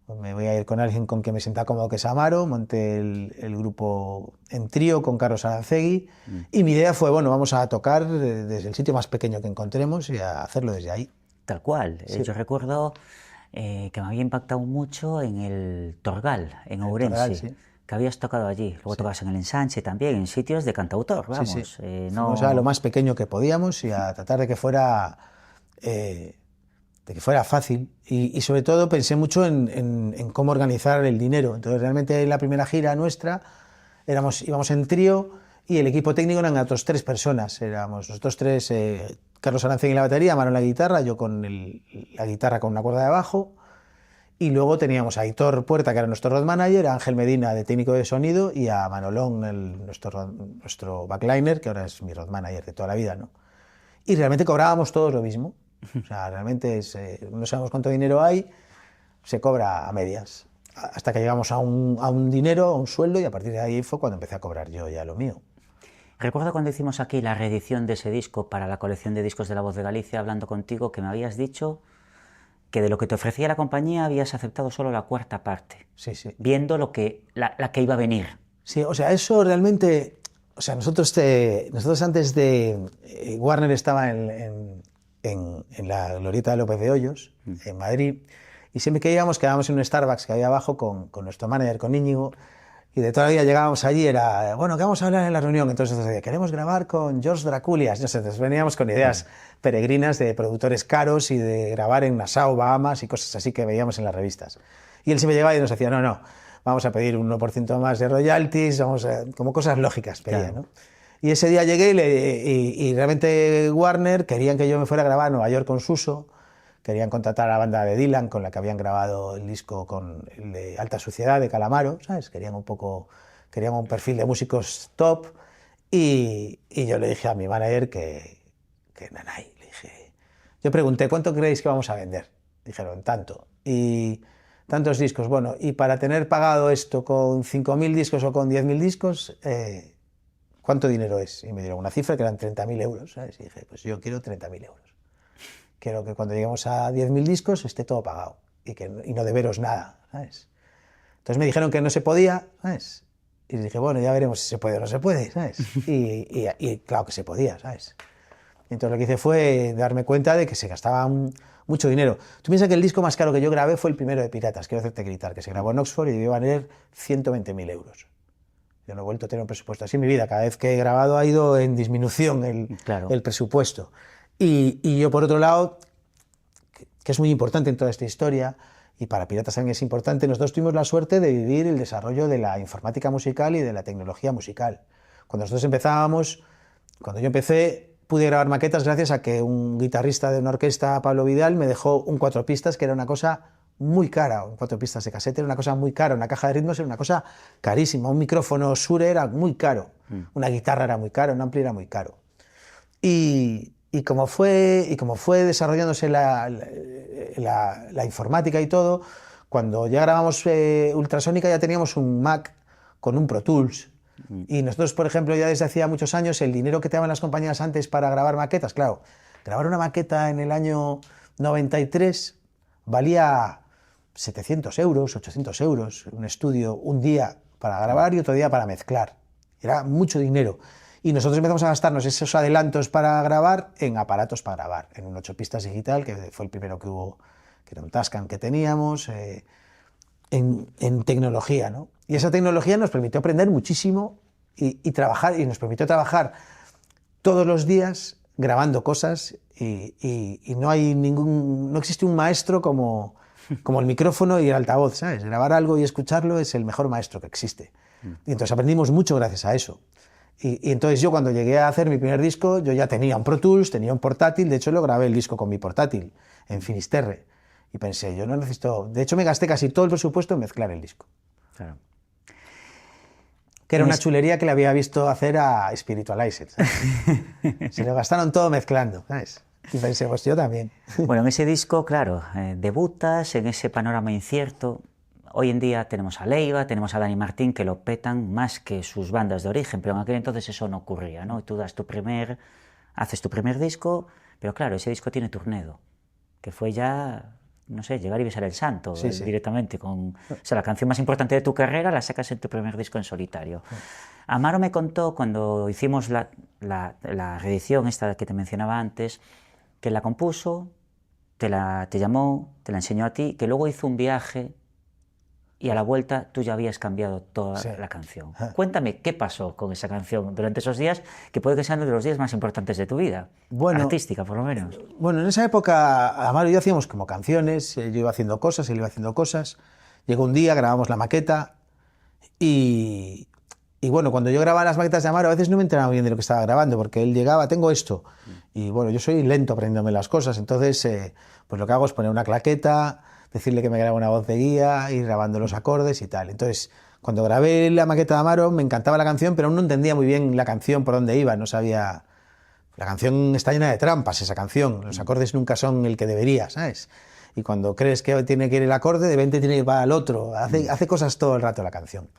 Speaker 3: me voy a ir con alguien con quien me sienta cómodo, que es Amaro, monté el grupo en trío con Carlos Aranzegui, y mi idea fue, bueno, vamos a tocar desde el sitio más pequeño que encontremos y a hacerlo desde ahí.
Speaker 2: Tal cual.
Speaker 3: Sí.
Speaker 2: Yo recuerdo que me había impactado mucho en el Torgal, en Ourense,
Speaker 3: Torgal, sí.
Speaker 2: que habías tocado allí. Luego tocabas en el Ensanche también, en sitios de cantautor, vamos.
Speaker 3: Sí, sí.
Speaker 2: No...
Speaker 3: Fuimos a lo más pequeño que podíamos y a tratar de que fuera fácil. Y sobre todo pensé mucho en cómo organizar el dinero. Entonces realmente en la primera gira nuestra íbamos en trío y el equipo técnico eran otros 3 personas. Éramos nosotros 3, Carlos Arancegui en la batería, Manu en la guitarra, yo con la guitarra con una cuerda de bajo. Y luego teníamos a Aitor Puerta, que era nuestro road manager, a Ángel Medina, de técnico de sonido, y a Manolón, nuestro backliner, que ahora es mi road manager de toda la vida, ¿no? Y realmente cobrábamos todos lo mismo. O sea, realmente no sabemos cuánto dinero hay, se cobra a medias. Hasta que llegamos a un dinero, a un sueldo, y a partir de ahí fue cuando empecé a cobrar yo ya lo mío.
Speaker 2: Recuerdo cuando hicimos aquí la reedición de ese disco para la colección de discos de La Voz de Galicia, hablando contigo, que me habías dicho que de lo que te ofrecía la compañía habías aceptado solo la 4ª parte.
Speaker 3: Sí, sí.
Speaker 2: Viendo la que iba a venir.
Speaker 3: Sí, o sea, eso realmente... O sea, nosotros antes de... Warner estaba en la glorieta de López de Hoyos, en Madrid, y siempre que íbamos quedábamos en un Starbucks que había abajo con nuestro manager, con Íñigo, y de toda la vida llegábamos allí, era, bueno, ¿qué vamos a hablar en la reunión? Entonces decía, queremos grabar con George Draculias. No sé, entonces veníamos con ideas peregrinas de productores caros y de grabar en Nassau, Bahamas y cosas así que veíamos en las revistas. Y él siempre llegaba y nos decía, no, vamos a pedir un 1% más de royalties, como cosas lógicas pedía,
Speaker 2: claro.
Speaker 3: ¿no? Y ese día llegué y realmente Warner querían que yo me fuera a grabar a Nueva York con Suso, querían contratar a la banda de Dylan con la que habían grabado el disco con el de Alta Suciedad de Calamaro, ¿sabes? Querían un perfil de músicos top y yo le dije a mi manager que nanay, le dije, yo pregunté, ¿cuánto creéis que vamos a vender? Dijeron, tanto. Y tantos discos, bueno, y para tener pagado esto con 5.000 discos o con 10.000 discos, ¿cuánto dinero es? Y me dieron una cifra que eran 30.000 euros, ¿sabes? Y dije, pues yo quiero 30.000 euros. Quiero que cuando lleguemos a 10.000 discos esté todo pagado y no deberos nada, ¿sabes? Entonces me dijeron que no se podía, ¿sabes? Y dije, bueno, ya veremos si se puede o no se puede, ¿sabes? Y claro que se podía, ¿sabes? Y entonces lo que hice fue darme cuenta de que se gastaba mucho dinero. Tú piensas que el disco más caro que yo grabé fue el primero de Piratas, Quiero hacerte gritar, que se grabó en Oxford y debió valer 120.000 euros. Es Yo no he vuelto a tener un presupuesto así en mi vida. Cada vez que he grabado ha ido en disminución el presupuesto. Y yo, por otro lado, que es muy importante en toda esta historia, y para Piratas también es importante, nosotros tuvimos la suerte de vivir el desarrollo de la informática musical y de la tecnología musical. Cuando nosotros empezábamos, cuando yo empecé, pude grabar maquetas gracias a que un guitarrista de una orquesta, Pablo Vidal, me dejó un 4 pistas, que era una cosa muy cara, un 4 pistas de casete era una cosa muy cara, una caja de ritmos era una cosa carísima, un micrófono Shure era muy caro, una guitarra era muy cara, un ampli era muy caro. Y como fue desarrollándose la informática y todo, cuando ya grabamos Ultrasónica ya teníamos un Mac con un Pro Tools. Y nosotros, por ejemplo, ya desde hacía muchos años, el dinero que te daban las compañías antes para grabar maquetas, claro, grabar una maqueta en el año 93 valía 700 euros, 800 euros, un estudio, un día para grabar y otro día para mezclar. Era mucho dinero. Y nosotros empezamos a gastarnos esos adelantos para grabar en aparatos para grabar, en un 8 pistas digital, que fue el primero que hubo, que era un Tascam que teníamos, en tecnología, ¿no? Y esa tecnología nos permitió aprender muchísimo y trabajar, y nos permitió trabajar todos los días grabando cosas, y no existe un maestro como el micrófono y el altavoz, ¿sabes? Grabar algo y escucharlo es el mejor maestro que existe. Y entonces aprendimos mucho gracias a eso. Y entonces yo, cuando llegué a hacer mi primer disco, yo ya tenía un Pro Tools, tenía un portátil, de hecho lo grabé el disco con mi portátil en Finisterre, y pensé, yo no necesito, de hecho me gasté casi todo el presupuesto en mezclar el disco.
Speaker 2: Claro.
Speaker 3: Que era una chulería que le había visto hacer a Spiritualizer, ¿sabes? Se lo gastaron todo mezclando, ¿sabes? Y pensé, pues yo también.
Speaker 2: Bueno, en ese disco, claro, debutas en ese panorama incierto. Hoy en día tenemos a Leiva, tenemos a Dani Martín, que lo petan más que sus bandas de origen, pero en aquel entonces eso no ocurría, ¿no? Tú haces tu primer disco, pero claro, ese disco tiene Tornado, que fue ya, no sé, llegar y besar el santo,
Speaker 3: Sí.
Speaker 2: directamente. O sea, la canción más importante de tu carrera la sacas en tu primer disco en solitario. Amaro me contó, cuando hicimos la reedición esta que te mencionaba antes, que la compuso, te llamó, te la enseñó a ti, que luego hizo un viaje y a la vuelta tú ya habías cambiado toda la canción. Cuéntame, ¿qué pasó con esa canción durante esos días, que puede que sean uno de los días más importantes de tu vida, artística por lo menos?
Speaker 3: Bueno, en esa época Amaro y yo hacíamos como canciones, yo iba haciendo cosas, él iba haciendo cosas. Llegó un día, grabamos la maqueta y bueno, cuando yo grababa las maquetas de Amaro, a veces no me enteraba bien de lo que estaba grabando, porque él llegaba, tengo esto, y bueno, yo soy lento aprendiéndome las cosas, entonces pues lo que hago es poner una claqueta, decirle que me grabe una voz de guía, ir grabando los acordes y tal. Entonces, cuando grabé la maqueta de Amaro, me encantaba la canción, pero aún no entendía muy bien la canción por dónde iba, no sabía. La canción está llena de trampas, esa canción, los acordes nunca son el que debería, ¿sabes? Y cuando crees que tiene que ir el acorde, de repente tiene que ir para el otro, hace cosas todo el rato la canción.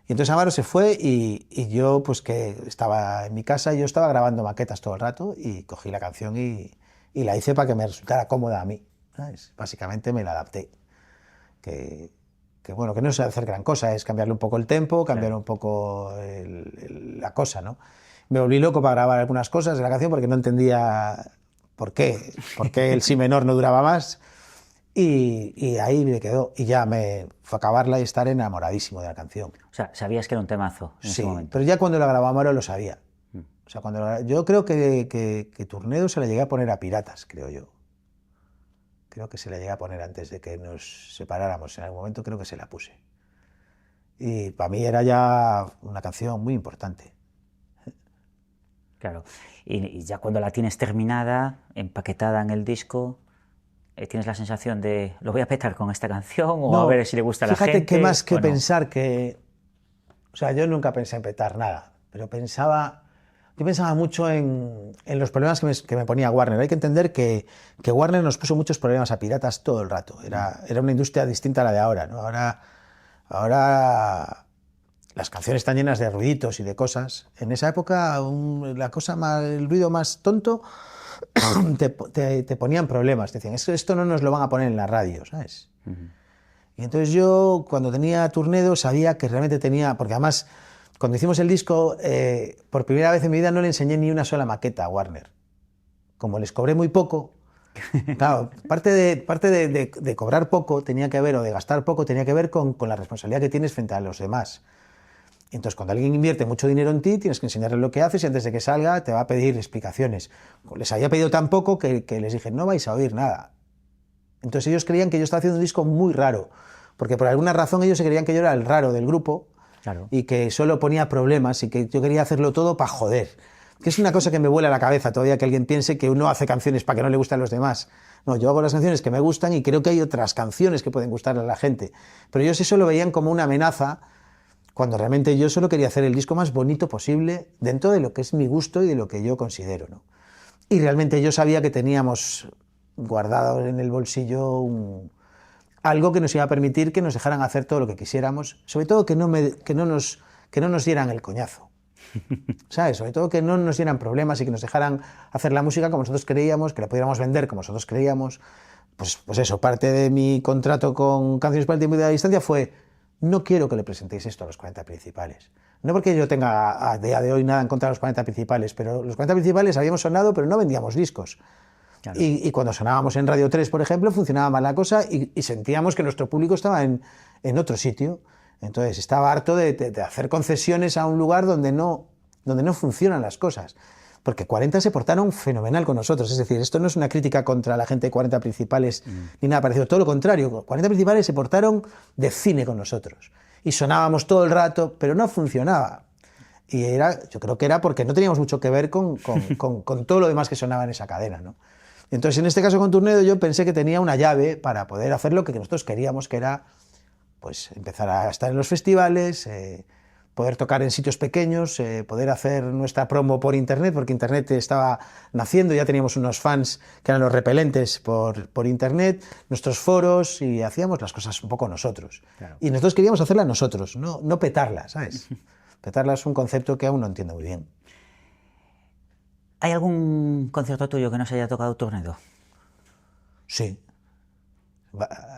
Speaker 3: Y entonces Amaro se fue y yo, pues que estaba en mi casa, y yo estaba grabando maquetas todo el rato, y cogí la canción y la hice para que me resultara cómoda a mí, ¿sabes? Básicamente me la adapté. Que bueno, que no es hacer gran cosa, es cambiarle un poco el tempo, cambiar un poco la cosa, ¿no? Me volví loco para grabar algunas cosas de la canción porque no entendía por qué el si menor no duraba más, y ahí me quedó, y ya me fue a acabarla y estar enamoradísimo de la canción.
Speaker 2: O sea, sabías que era un temazo en ese momento.
Speaker 3: Pero ya cuando la grabó Amaro lo sabía. O sea, yo creo que Tornado se la llegué a poner a Piratas, creo yo. Creo que se la llegué a poner antes de que nos separáramos. En algún momento creo que se la puse. Y para mí era ya una canción muy importante.
Speaker 2: Claro. Y ya cuando la tienes terminada, empaquetada en el disco, ¿tienes la sensación de lo voy a petar con esta canción o a ver si le gusta a la gente?
Speaker 3: Fíjate que más que pensar que... O sea, yo nunca pensé en petar nada, pero yo pensaba mucho en los problemas que me ponía Warner. Hay que entender que Warner nos puso muchos problemas a Piratas todo el rato. Era una industria distinta a la de ahora, ¿no? Ahora las canciones están llenas de ruiditos y de cosas. En esa época el ruido más tonto te ponían problemas. Te decían, esto no nos lo van a poner en la radio, ¿sabes? Y entonces yo, cuando tenía Tornado, sabía que realmente tenía... Porque además, cuando hicimos el disco, por primera vez en mi vida no le enseñé ni una sola maqueta a Warner. Como les cobré muy poco, claro, parte de cobrar poco tenía que ver, o de gastar poco, tenía que ver con la responsabilidad que tienes frente a los demás. Entonces, cuando alguien invierte mucho dinero en ti, tienes que enseñarle lo que haces y antes de que salga te va a pedir explicaciones. Les había pedido tan poco que les dije, no vais a oír nada. Entonces ellos creían que yo estaba haciendo un disco muy raro, porque por alguna razón ellos se creían que yo era el raro del grupo, claro, y que solo ponía problemas y que yo quería hacerlo todo para joder. Que es una cosa que me vuela la cabeza todavía, que alguien piense que uno hace canciones para que no le gusten a los demás. No, yo hago las canciones que me gustan y creo que hay otras canciones que pueden gustarle a la gente. Pero ellos eso lo veían como una amenaza, cuando realmente yo solo quería hacer el disco más bonito posible dentro de lo que es mi gusto y de lo que yo considero, ¿no? Y realmente yo sabía que teníamos guardado en el bolsillo algo que nos iba a permitir que nos dejaran hacer todo lo que quisiéramos, sobre todo que no nos dieran el coñazo, ¿sabes? Sobre todo que no nos dieran problemas y que nos dejaran hacer la música como nosotros creíamos, que la pudiéramos vender como nosotros creíamos. Pues eso, parte de mi contrato con Canciones para el Tiempo y de la Distancia fue: no quiero que le presentéis esto a los 40 principales. No porque yo tenga a día de hoy nada en contra de los 40 principales, pero los 40 principales habíamos sonado, pero no vendíamos discos. Claro. Y cuando sonábamos en Radio 3, por ejemplo, funcionaba mal la cosa y sentíamos que nuestro público estaba en otro sitio. Entonces estaba harto de hacer concesiones a un lugar donde no funcionan las cosas. Porque 40 se portaron fenomenal con nosotros. Es decir, esto no es una crítica contra la gente de 40 principales ni nada parecido. Todo lo contrario, 40 principales se portaron de cine con nosotros. Y sonábamos todo el rato, pero no funcionaba. Y yo creo que era porque no teníamos mucho que ver con todo lo demás que sonaba en esa cadena, ¿no? Entonces, en este caso con Turnedo, yo pensé que tenía una llave para poder hacer lo que nosotros queríamos, que era pues empezar a estar en los festivales, poder tocar en sitios pequeños, poder hacer nuestra promo por internet, porque internet estaba naciendo, ya teníamos unos fans que eran los repelentes por internet, nuestros foros, y hacíamos las cosas un poco nosotros. Claro. Y nosotros queríamos hacerlas nosotros, no petarla, ¿sabes? Petarla es un concepto que aún no entiendo muy bien.
Speaker 2: ¿Hay algún concierto tuyo que no se haya tocado Turnedo?
Speaker 3: Sí.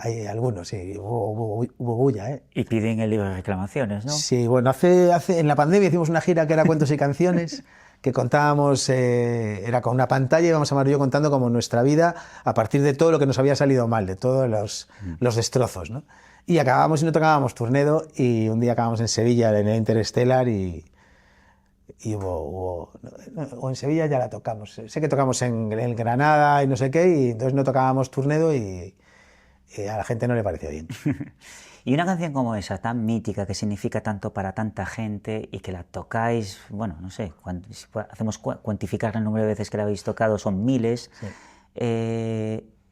Speaker 3: Hay algunos, sí, hubo bulla, ¿eh?
Speaker 2: Y piden el libro de reclamaciones, ¿no?
Speaker 3: Sí, bueno, en la pandemia hicimos una gira que era Cuentos y Canciones, que contábamos, era con una pantalla, y íbamos a Marillo contando como nuestra vida a partir de todo lo que nos había salido mal, de todos los destrozos, ¿no? Y acabábamos y no tocábamos Turnedo, y un día acabamos en Sevilla, en el Interstellar, y o en Sevilla ya la tocamos. Sé que tocamos en Granada y no sé qué, y entonces no tocábamos Turnedo y a la gente no le pareció bien.
Speaker 2: Y una canción como esa, tan mítica, que significa tanto para tanta gente y que la tocáis, bueno, no sé, si hacemos cuantificar el número de veces que la habéis tocado, son miles, sí.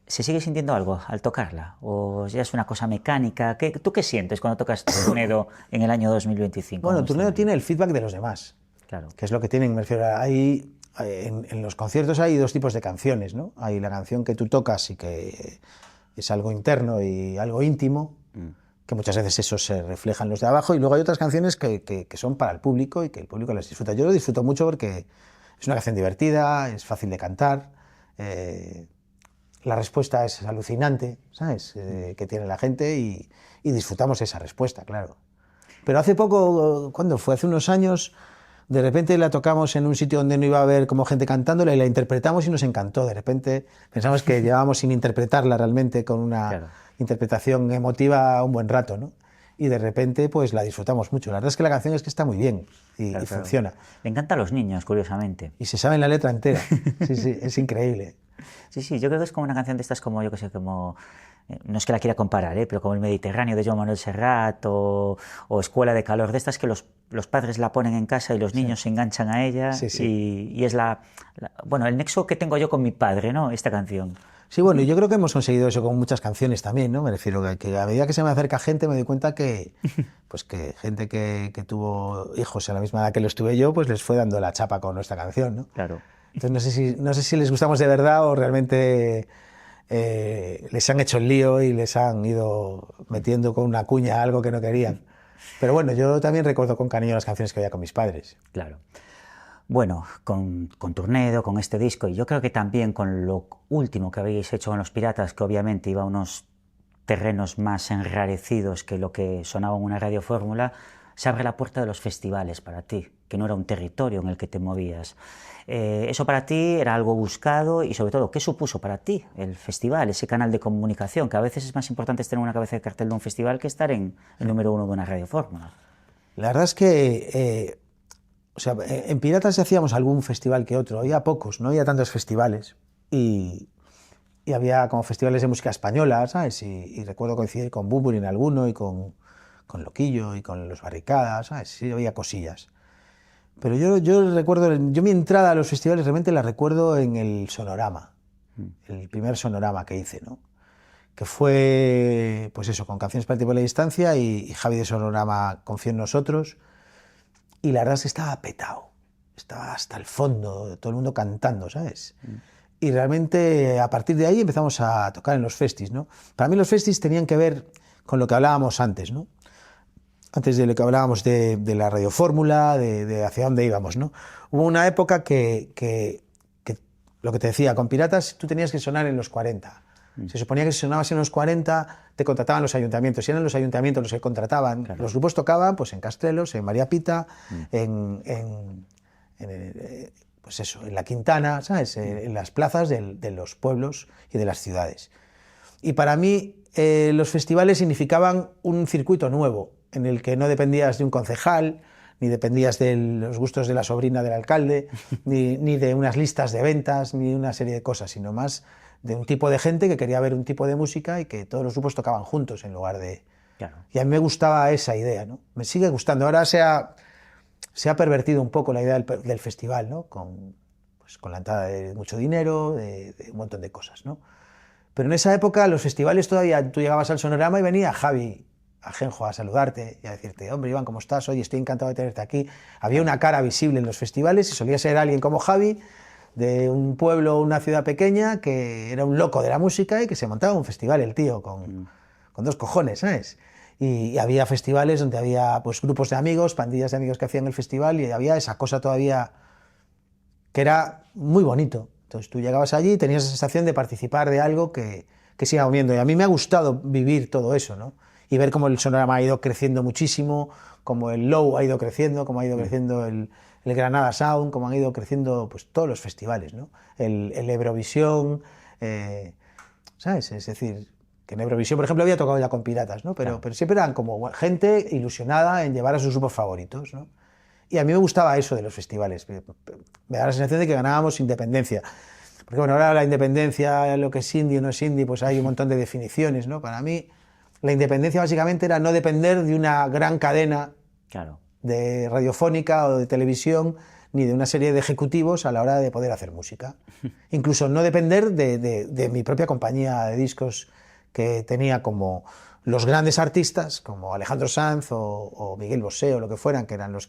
Speaker 2: ¿Se sigue sintiendo algo al tocarla? ¿O ya es una cosa mecánica? ¿Tú qué sientes cuando tocas Turnedo en el año 2025?
Speaker 3: Bueno, Turnedo tiene el feedback de los demás.
Speaker 2: Claro. Que
Speaker 3: es lo que tienen, me refiero a, en los conciertos hay dos tipos de canciones, ¿no? Hay la canción que tú tocas y que es algo interno y algo íntimo, que muchas veces eso se refleja en los de abajo, y luego hay otras canciones que son para el público y que el público las disfruta. Yo lo disfruto mucho porque es una canción divertida, es fácil de cantar, la respuesta es alucinante, ¿sabes? Que tiene la gente y disfrutamos esa respuesta, claro. Pero hace poco, ¿cuándo fue? Hace unos años, de repente la tocamos en un sitio donde no iba a haber como gente cantándola y la interpretamos y nos encantó. De repente pensamos que llevábamos sin interpretarla realmente, con una interpretación emotiva un buen rato, ¿no? Y de repente pues la disfrutamos mucho. La verdad es que la canción es que está muy bien y funciona.
Speaker 2: Le encanta a los niños, curiosamente.
Speaker 3: Y se saben la letra entera. Sí, sí, es increíble.
Speaker 2: Sí, yo creo que es como una canción de estas, como yo que sé, como... No es que la quiera comparar, pero como El Mediterráneo de Joan Manuel Serrat o Escuela de Calor, de estas que los padres la ponen en casa y los niños se enganchan a ella, y es bueno, el nexo que tengo yo con mi padre, ¿no? Esta canción.
Speaker 3: Sí, bueno, y yo creo que hemos conseguido eso con muchas canciones también, ¿no? Me refiero a que a medida que se me acerca gente me doy cuenta que gente que tuvo hijos a la misma edad que los tuve yo, pues les fue dando la chapa con nuestra canción, ¿no?
Speaker 2: Claro.
Speaker 3: Entonces no sé si les gustamos de verdad o realmente les han hecho el lío y les han ido metiendo con una cuña algo que no querían. Pero bueno, yo también recuerdo con cariño las canciones que oía con mis padres.
Speaker 2: Claro. Bueno, con Turnedo, con este disco, y yo creo que también con lo último que habéis hecho con Los Piratas, que obviamente iba a unos terrenos más enrarecidos que lo que sonaba en una radiofórmula, se abre la puerta de los festivales para ti, que no era un territorio en el que te movías. Eso para ti era algo buscado, y sobre todo, ¿qué supuso para ti el festival, ese canal de comunicación? Que a veces es más importante estar en una cabeza de cartel de un festival que estar en el número uno de una radiofórmula.
Speaker 3: La verdad es que, o sea, en Piratas hacíamos algún festival que otro, había pocos, no había tantos festivales. Y había como festivales de música española, ¿sabes? Y recuerdo coincidir con Bunbury en alguno y con Loquillo y con Los Barricadas, ¿sabes? Sí, había cosillas. Pero yo recuerdo, yo mi entrada a los festivales realmente la recuerdo en el Sonorama, el primer Sonorama que hice, ¿no? Que fue, pues eso, con Canciones para el tiempo y la distancia y Javi de Sonorama Confío en nosotros. Y la verdad es que estaba petado, estaba hasta el fondo, todo el mundo cantando, ¿sabes? Y realmente a partir de ahí empezamos a tocar en los festis, ¿no? Para mí los festis tenían que ver con lo que hablábamos antes, ¿no? Antes de lo que hablábamos de la radiofórmula, de hacia dónde íbamos, ¿no? Hubo una época que lo que te decía, con Piratas tú tenías que sonar en los 40. Se suponía que si sonabas en los 40 te contrataban los ayuntamientos. Si eran los ayuntamientos los que contrataban, claro. Los grupos tocaban pues en Castelos, en María Pita, pues eso, en la Quintana, ¿sabes? En las plazas de los pueblos y de las ciudades. Y para mí los festivales significaban un circuito nuevo, en el que no dependías de un concejal, ni dependías de los gustos de la sobrina del alcalde, ni de unas listas de ventas, ni una serie de cosas, sino más de un tipo de gente que quería ver un tipo de música y que todos los grupos tocaban juntos en lugar de... Claro. Y a mí me gustaba esa idea, ¿no? Me sigue gustando. Ahora se ha pervertido un poco la idea del festival, ¿no? Con la entrada de mucho dinero, de un montón de cosas, ¿no? Pero en esa época los festivales todavía, tú llegabas al Sonorama y venía Javi Ajenjo a saludarte y a decirte, hombre, Iván, ¿cómo estás? Oye, estoy encantado de tenerte aquí. Había una cara visible en los festivales y solía ser alguien como Javi, de un pueblo o una ciudad pequeña, que era un loco de la música y que se montaba un festival, el tío, con dos cojones, ¿sabes? Y había festivales donde había pues grupos de amigos, pandillas de amigos que hacían el festival y había esa cosa todavía que era muy bonito. Entonces tú llegabas allí y tenías esa sensación de participar de algo que se iba moviendo. Y a mí me ha gustado vivir todo eso, ¿no? Y ver cómo el Sonorama ha ido creciendo muchísimo, cómo el Low ha ido creciendo, cómo ha ido creciendo el Granada Sound, cómo han ido creciendo pues, todos los festivales, ¿no? El Eurovisión, ¿sabes? Es decir, que en Eurovisión, por ejemplo, había tocado ya con Piratas, ¿no? Pero siempre eran como gente ilusionada en llevar a sus grupos favoritos, ¿no? Y a mí me gustaba eso de los festivales. Me da la sensación de que ganábamos independencia. Porque bueno, ahora la independencia, lo que es indie o no es indie, pues hay un montón de definiciones, ¿no? Para mí, la independencia básicamente era no depender de una gran cadena de radiofónica o de televisión, ni de una serie de ejecutivos a la hora de poder hacer música. Incluso no depender de mi propia compañía de discos que tenía como los grandes artistas, como Alejandro Sanz o Miguel Bosé o lo que fueran, que eran los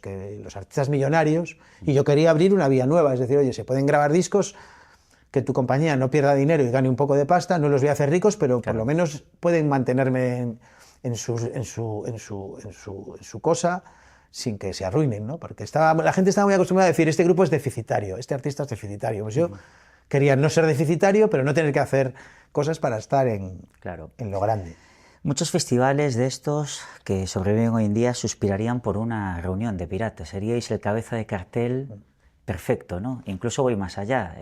Speaker 3: artistas millonarios, y yo quería abrir una vía nueva, es decir, oye, se pueden grabar discos, que tu compañía no pierda dinero y gane un poco de pasta, no los voy a hacer ricos, pero por lo menos pueden mantenerme en su cosa sin que se arruinen, ¿no? Porque la gente estaba muy acostumbrada a decir, este grupo es deficitario, este artista es deficitario. Pues yo quería no ser deficitario, pero no tener que hacer cosas para estar en lo grande.
Speaker 2: Muchos festivales de estos que sobreviven hoy en día suspirarían por una reunión de Piratas. Seríais el cabeza de cartel perfecto, ¿no? Incluso voy más allá.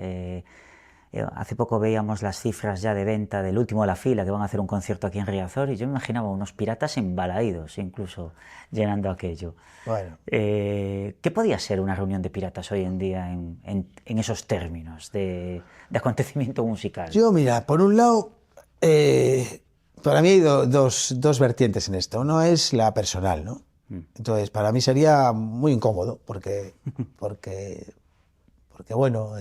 Speaker 2: Hace poco veíamos las cifras ya de venta del último de la fila, que van a hacer un concierto aquí en Riazor, y yo me imaginaba unos Piratas embalaídos, incluso llenando aquello.
Speaker 3: Bueno.
Speaker 2: ¿Qué podía ser una reunión de Piratas hoy en día en esos términos de acontecimiento musical?
Speaker 3: Yo, mira, por un lado, para mí hay dos vertientes en esto. Uno es la personal, ¿no? Entonces, para mí sería muy incómodo, porque bueno,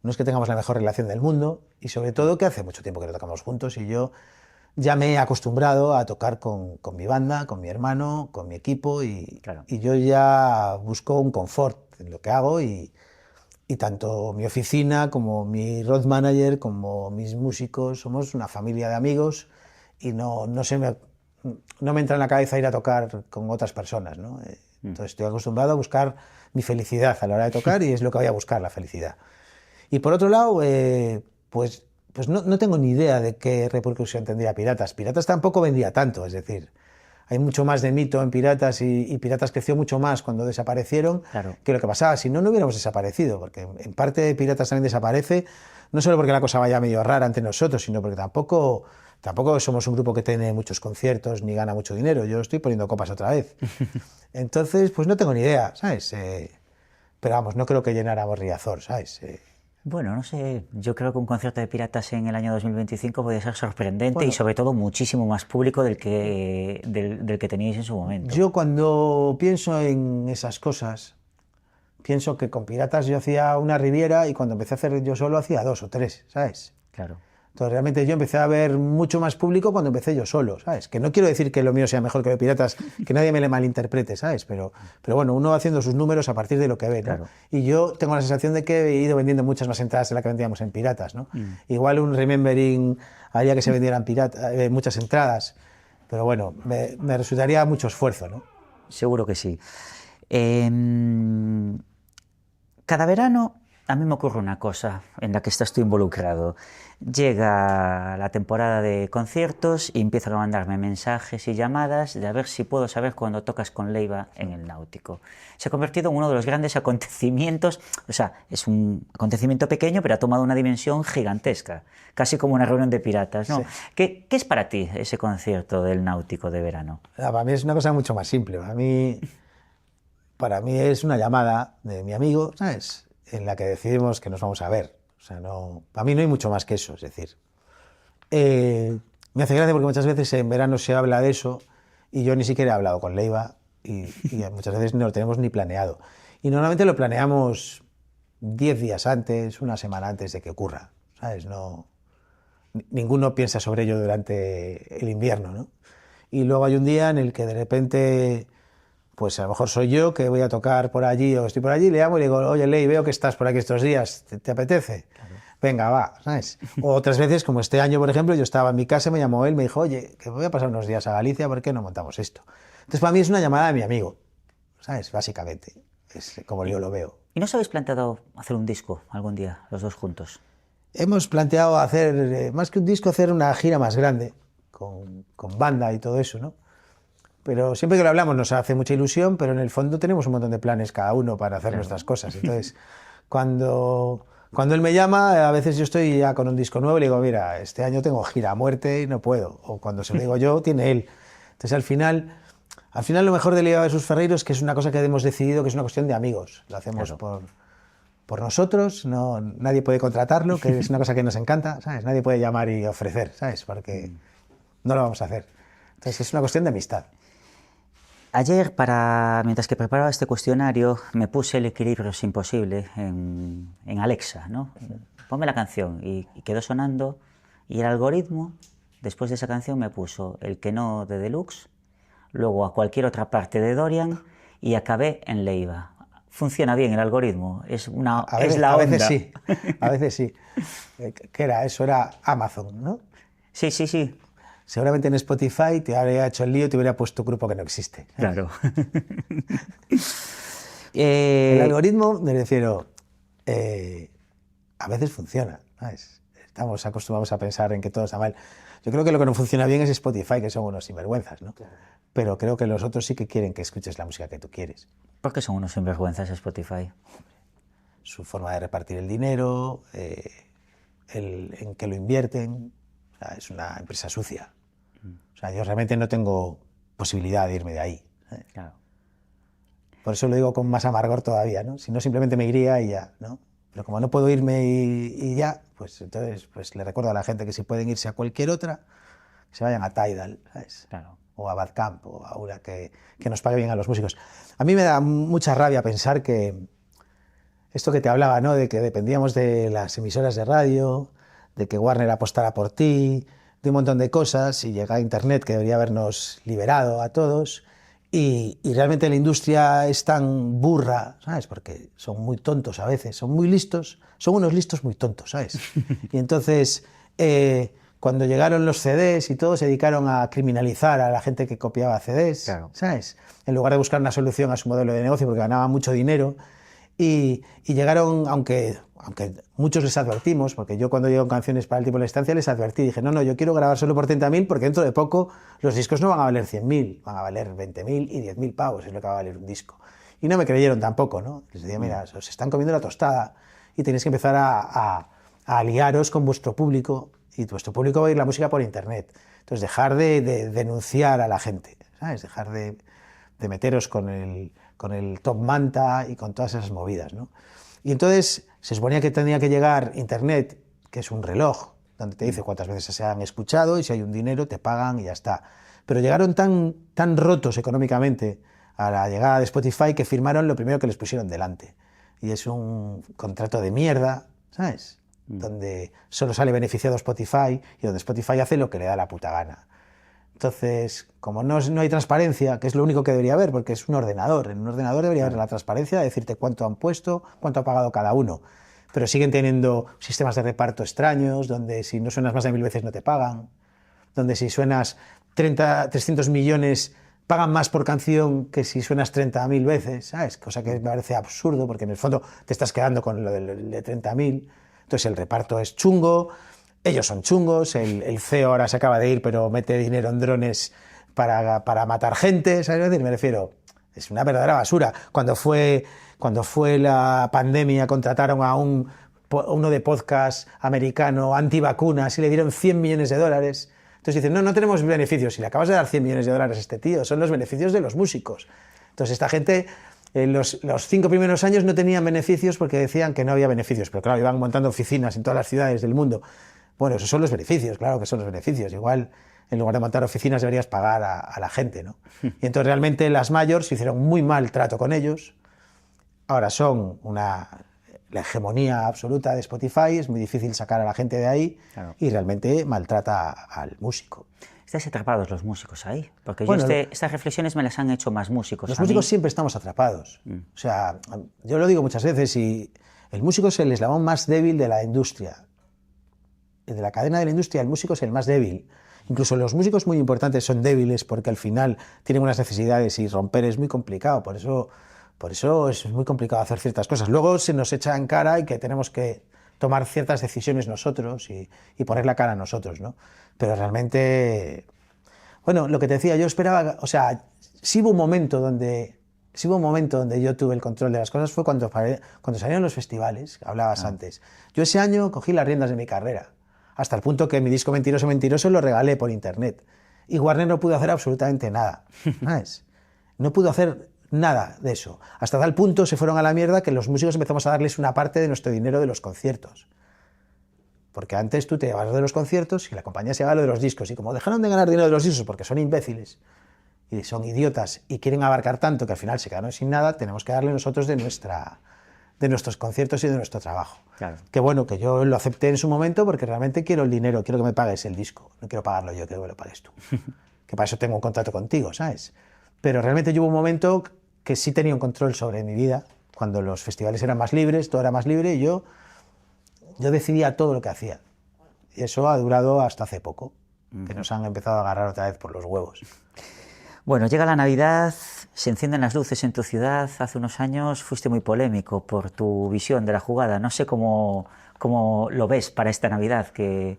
Speaker 3: no es que tengamos la mejor relación del mundo, y sobre todo que hace mucho tiempo que no tocamos juntos, y yo ya me he acostumbrado a tocar con mi banda, con mi hermano, con mi equipo, y yo ya busco un confort en lo que hago, y tanto mi oficina como mi road manager, como mis músicos, somos una familia de amigos, y no me entra en la cabeza ir a tocar con otras personas, ¿no? Entonces estoy acostumbrado a buscar mi felicidad a la hora de tocar, y es lo que voy a buscar, la felicidad. Y por otro lado, pues no tengo ni idea de qué repercusión tendría Piratas. Piratas tampoco vendía tanto, es decir, hay mucho más de mito en Piratas, y Piratas creció mucho más cuando desaparecieron que lo que pasaba. Si no hubiéramos desaparecido, porque en parte Piratas también desaparece, no solo porque la cosa vaya medio rara ante nosotros, sino porque tampoco Tampoco somos un grupo que tiene muchos conciertos ni gana mucho dinero. Yo estoy poniendo copas otra vez. Entonces, pues no tengo ni idea, ¿sabes? Pero vamos, no creo que llenáramos Riazor, ¿sabes?
Speaker 2: Bueno, no sé, yo creo que un concierto de Piratas en el año 2025 puede ser sorprendente
Speaker 3: Bueno,
Speaker 2: y sobre todo muchísimo más público del que teníais en su momento.
Speaker 3: yo cuando pienso en esas cosas, pienso que con Piratas yo hacía una Riviera y cuando empecé a hacer yo solo hacía 2 o 3, ¿sabes?
Speaker 2: Claro.
Speaker 3: Entonces realmente yo empecé a ver mucho más público cuando empecé yo solo, ¿sabes? Que no quiero decir que lo mío sea mejor que lo de Piratas, que nadie me le malinterprete, ¿sabes? Pero bueno, uno va haciendo sus números a partir de lo que ve, ¿no?
Speaker 2: Claro.
Speaker 3: Y yo tengo la sensación de que he ido vendiendo muchas más entradas de las que vendíamos en Piratas, ¿no? Igual un Remembering haría que se vendieran muchas entradas, pero bueno, me resultaría mucho esfuerzo, ¿no?
Speaker 2: Seguro que sí. Cada verano a mí me ocurre una cosa en la que estás tú involucrado. Llega la temporada de conciertos y empiezan a mandarme mensajes y llamadas de a ver si puedo saber cuándo tocas con Leiva en el Náutico. Se ha convertido en uno de los grandes acontecimientos, o sea, es un acontecimiento pequeño, pero ha tomado una dimensión gigantesca, casi como una reunión de piratas, ¿no?
Speaker 3: Sí.
Speaker 2: ¿Qué es para ti ese concierto del Náutico de verano?
Speaker 3: Para mí es una cosa mucho más simple. Para mí es una llamada de mi amigo, ¿sabes? En la que decidimos que nos vamos a ver. O sea, no, para mí no hay mucho más que eso, es decir. Me hace gracia porque muchas veces en verano se habla de eso y yo ni siquiera he hablado con Leiva y muchas veces no lo tenemos ni planeado. Y normalmente lo planeamos 10 días antes, una semana antes de que ocurra, ¿sabes? Ninguno piensa sobre ello durante el invierno, ¿no? Y luego hay un día en el que de repente, pues a lo mejor soy yo que voy a tocar por allí o estoy por allí, le llamo y le digo, oye, Ley, veo que estás por aquí estos días, ¿te apetece? Claro. Venga, va, ¿sabes? O otras veces, como este año, por ejemplo, yo estaba en mi casa, me llamó él, me dijo, oye, que voy a pasar unos días a Galicia, ¿por qué no montamos esto? Entonces, para mí es una llamada de mi amigo, ¿sabes? Básicamente, es como yo lo veo.
Speaker 2: ¿Y no os habéis planteado hacer un disco algún día, los dos juntos?
Speaker 3: Hemos planteado hacer, más que un disco, hacer una gira más grande, con banda y todo eso, ¿no? Pero siempre que lo hablamos nos hace mucha ilusión, pero en el fondo tenemos un montón de planes cada uno para hacer nuestras cosas. Entonces, cuando él me llama, a veces yo estoy ya con un disco nuevo y le digo, mira, este año tengo gira a muerte y no puedo. O cuando se lo digo yo, tiene él. Entonces, al final lo mejor de Leiva versus Ferreiro es que es una cosa que hemos decidido que es una cuestión de amigos. Lo hacemos por nosotros, no, nadie puede contratarlo, que es una cosa que nos encanta, ¿sabes? Nadie puede llamar y ofrecer, ¿sabes? Porque no lo vamos a hacer. Entonces, es una cuestión de amistad.
Speaker 2: Ayer, mientras que preparaba este cuestionario, me puse El equilibrio es imposible en Alexa, ¿no? Ponme la canción y quedó sonando y el algoritmo, después de esa canción, me puso El que no de Deluxe, luego a cualquier otra parte de Dorian y acabé en Leiva. Funciona bien el algoritmo, es la onda.
Speaker 3: A veces sí, a veces sí. ¿Qué era? Eso era Amazon, ¿no?
Speaker 2: Sí, sí, sí.
Speaker 3: Seguramente en Spotify te habría hecho el lío y te hubiera puesto un grupo que no existe.
Speaker 2: Claro.
Speaker 3: El algoritmo, me refiero, a veces funciona, ¿sabes? Estamos acostumbrados a pensar en que todo está mal. Yo creo que lo que no funciona bien es Spotify, que son unos sinvergüenzas, ¿no? Claro. Pero creo que los otros sí que quieren que escuches la música que tú quieres.
Speaker 2: ¿Por qué son unos sinvergüenzas Spotify?
Speaker 3: Su forma de repartir el dinero, en qué lo invierten, o sea, es una empresa sucia. O sea, yo realmente no tengo posibilidad de irme de ahí.
Speaker 2: Claro.
Speaker 3: Por eso lo digo con más amargor todavía, ¿no? Si no, simplemente me iría y ya, ¿no? Pero como no puedo irme y ya, pues entonces pues le recuerdo a la gente que si pueden irse a cualquier otra, que se vayan a Tidal, ¿sabes?
Speaker 2: Claro.
Speaker 3: O a Badcamp, o a una que nos pague bien a los músicos. A mí me da mucha rabia pensar que esto que te hablaba, ¿no? De que dependíamos de las emisoras de radio, de que Warner apostara por ti, de un montón de cosas, y llega a Internet que debería habernos liberado a todos, y realmente la industria es tan burra, ¿sabes? Porque son muy tontos a veces, son muy listos, son unos listos muy tontos, ¿sabes? Y entonces, cuando llegaron los CDs y todo, se dedicaron a criminalizar a la gente que copiaba CDs, claro. ¿Sabes? En lugar de buscar una solución a su modelo de negocio, porque ganaban mucho dinero, y llegaron, aunque muchos les advertimos, porque yo cuando llego canciones para el tipo de la estancia les advertí, dije, no, yo quiero grabar solo por 30.000 porque dentro de poco los discos no van a valer 100.000, van a valer 20.000 y 10.000 pavos, es lo que va a valer un disco. Y no me creyeron tampoco, ¿no? Les decía, mira, os están comiendo la tostada y tenéis que empezar a aliaros con vuestro público y vuestro público va a oír la música por internet. Entonces dejar de denunciar a la gente, ¿sabes? Dejar de meteros con el top manta y con todas esas movidas, ¿no? Y entonces se suponía que tenía que llegar internet, que es un reloj, donde te dice cuántas veces se han escuchado y si hay un dinero te pagan y ya está. Pero llegaron tan rotos económicamente a la llegada de Spotify que firmaron lo primero que les pusieron delante. Y es un contrato de mierda, ¿sabes? Donde solo sale beneficiado Spotify y donde Spotify hace lo que le da la puta gana. Entonces, como no hay transparencia, que es lo único que debería haber, porque es un ordenador, en un ordenador debería haber la transparencia de decirte cuánto han puesto, cuánto ha pagado cada uno. Pero siguen teniendo sistemas de reparto extraños, donde si no suenas más de 1000 veces no te pagan, donde si suenas 300 millones pagan más por canción que si suenas 30.000 veces, ¿sabes? Cosa que me parece absurdo, porque en el fondo te estás quedando con lo de 30.000. Entonces el reparto es chungo, ellos son chungos, el CEO ahora se acaba de ir, pero mete dinero en drones para matar gente, ¿sabes? Me refiero, es una verdadera basura. Cuando fue la pandemia contrataron a uno de podcast americano antivacunas y le dieron $100 millones. Entonces dicen, no tenemos beneficios. Si le acabas de dar $100 millones a este tío, son los beneficios de los músicos. Entonces esta gente, los 5 primeros años no tenían beneficios porque decían que no había beneficios. Pero claro, iban montando oficinas en todas las ciudades del mundo. Bueno, esos son los beneficios, claro que son los beneficios. Igual, en lugar de montar oficinas, deberías pagar a la gente, ¿no? Y entonces realmente las majors hicieron muy mal trato con ellos. Ahora son la hegemonía absoluta de Spotify, es muy difícil sacar a la gente de ahí, claro. Y realmente maltrata al músico.
Speaker 2: ¿Estáis atrapados los músicos ahí? Porque bueno, estas reflexiones me las han hecho más músicos.
Speaker 3: Los músicos siempre estamos atrapados. O sea, yo lo digo muchas veces, y el músico es el eslabón más débil de la industria. De la cadena de la industria, el músico es el más débil. Incluso los músicos muy importantes son débiles porque al final tienen unas necesidades y romper es muy complicado. Por eso es muy complicado hacer ciertas cosas. Luego se nos echa en cara y que tenemos que tomar ciertas decisiones nosotros y poner la cara a nosotros, ¿no? Pero realmente, bueno, lo que te decía, yo esperaba, o sea, sí hubo un momento donde yo tuve el control de las cosas, fue cuando salieron los festivales, que hablabas antes. Yo ese año cogí las riendas de mi carrera, hasta el punto que mi disco Mentiroso, Mentiroso lo regalé por internet. Y Warner no pudo hacer absolutamente nada, ¿sabes? No pudo hacer nada de eso. Hasta tal punto se fueron a la mierda que los músicos empezamos a darles una parte de nuestro dinero de los conciertos. Porque antes tú te llevabas de los conciertos y la compañía se llevaba lo de los discos. Y como dejaron de ganar dinero de los discos porque son imbéciles y son idiotas y quieren abarcar tanto que al final se quedaron sin nada, tenemos que darle nosotros de nuestros conciertos y de nuestro trabajo.
Speaker 2: Claro.
Speaker 3: Que bueno, que yo lo acepté en su momento porque realmente quiero el dinero, quiero que me pagues el disco. No quiero pagarlo yo, quiero que lo pagues tú. Que para eso tengo un contrato contigo, ¿sabes? Pero realmente yo hubo un momento que sí tenía un control sobre mi vida, cuando los festivales eran más libres, todo era más libre, y yo decidía todo lo que hacía. Y eso ha durado hasta hace poco, que nos han empezado a agarrar otra vez por los huevos.
Speaker 2: Bueno, llega la Navidad, se encienden las luces en tu ciudad. Hace unos años fuiste muy polémico por tu visión de la jugada. No sé cómo lo ves para esta Navidad que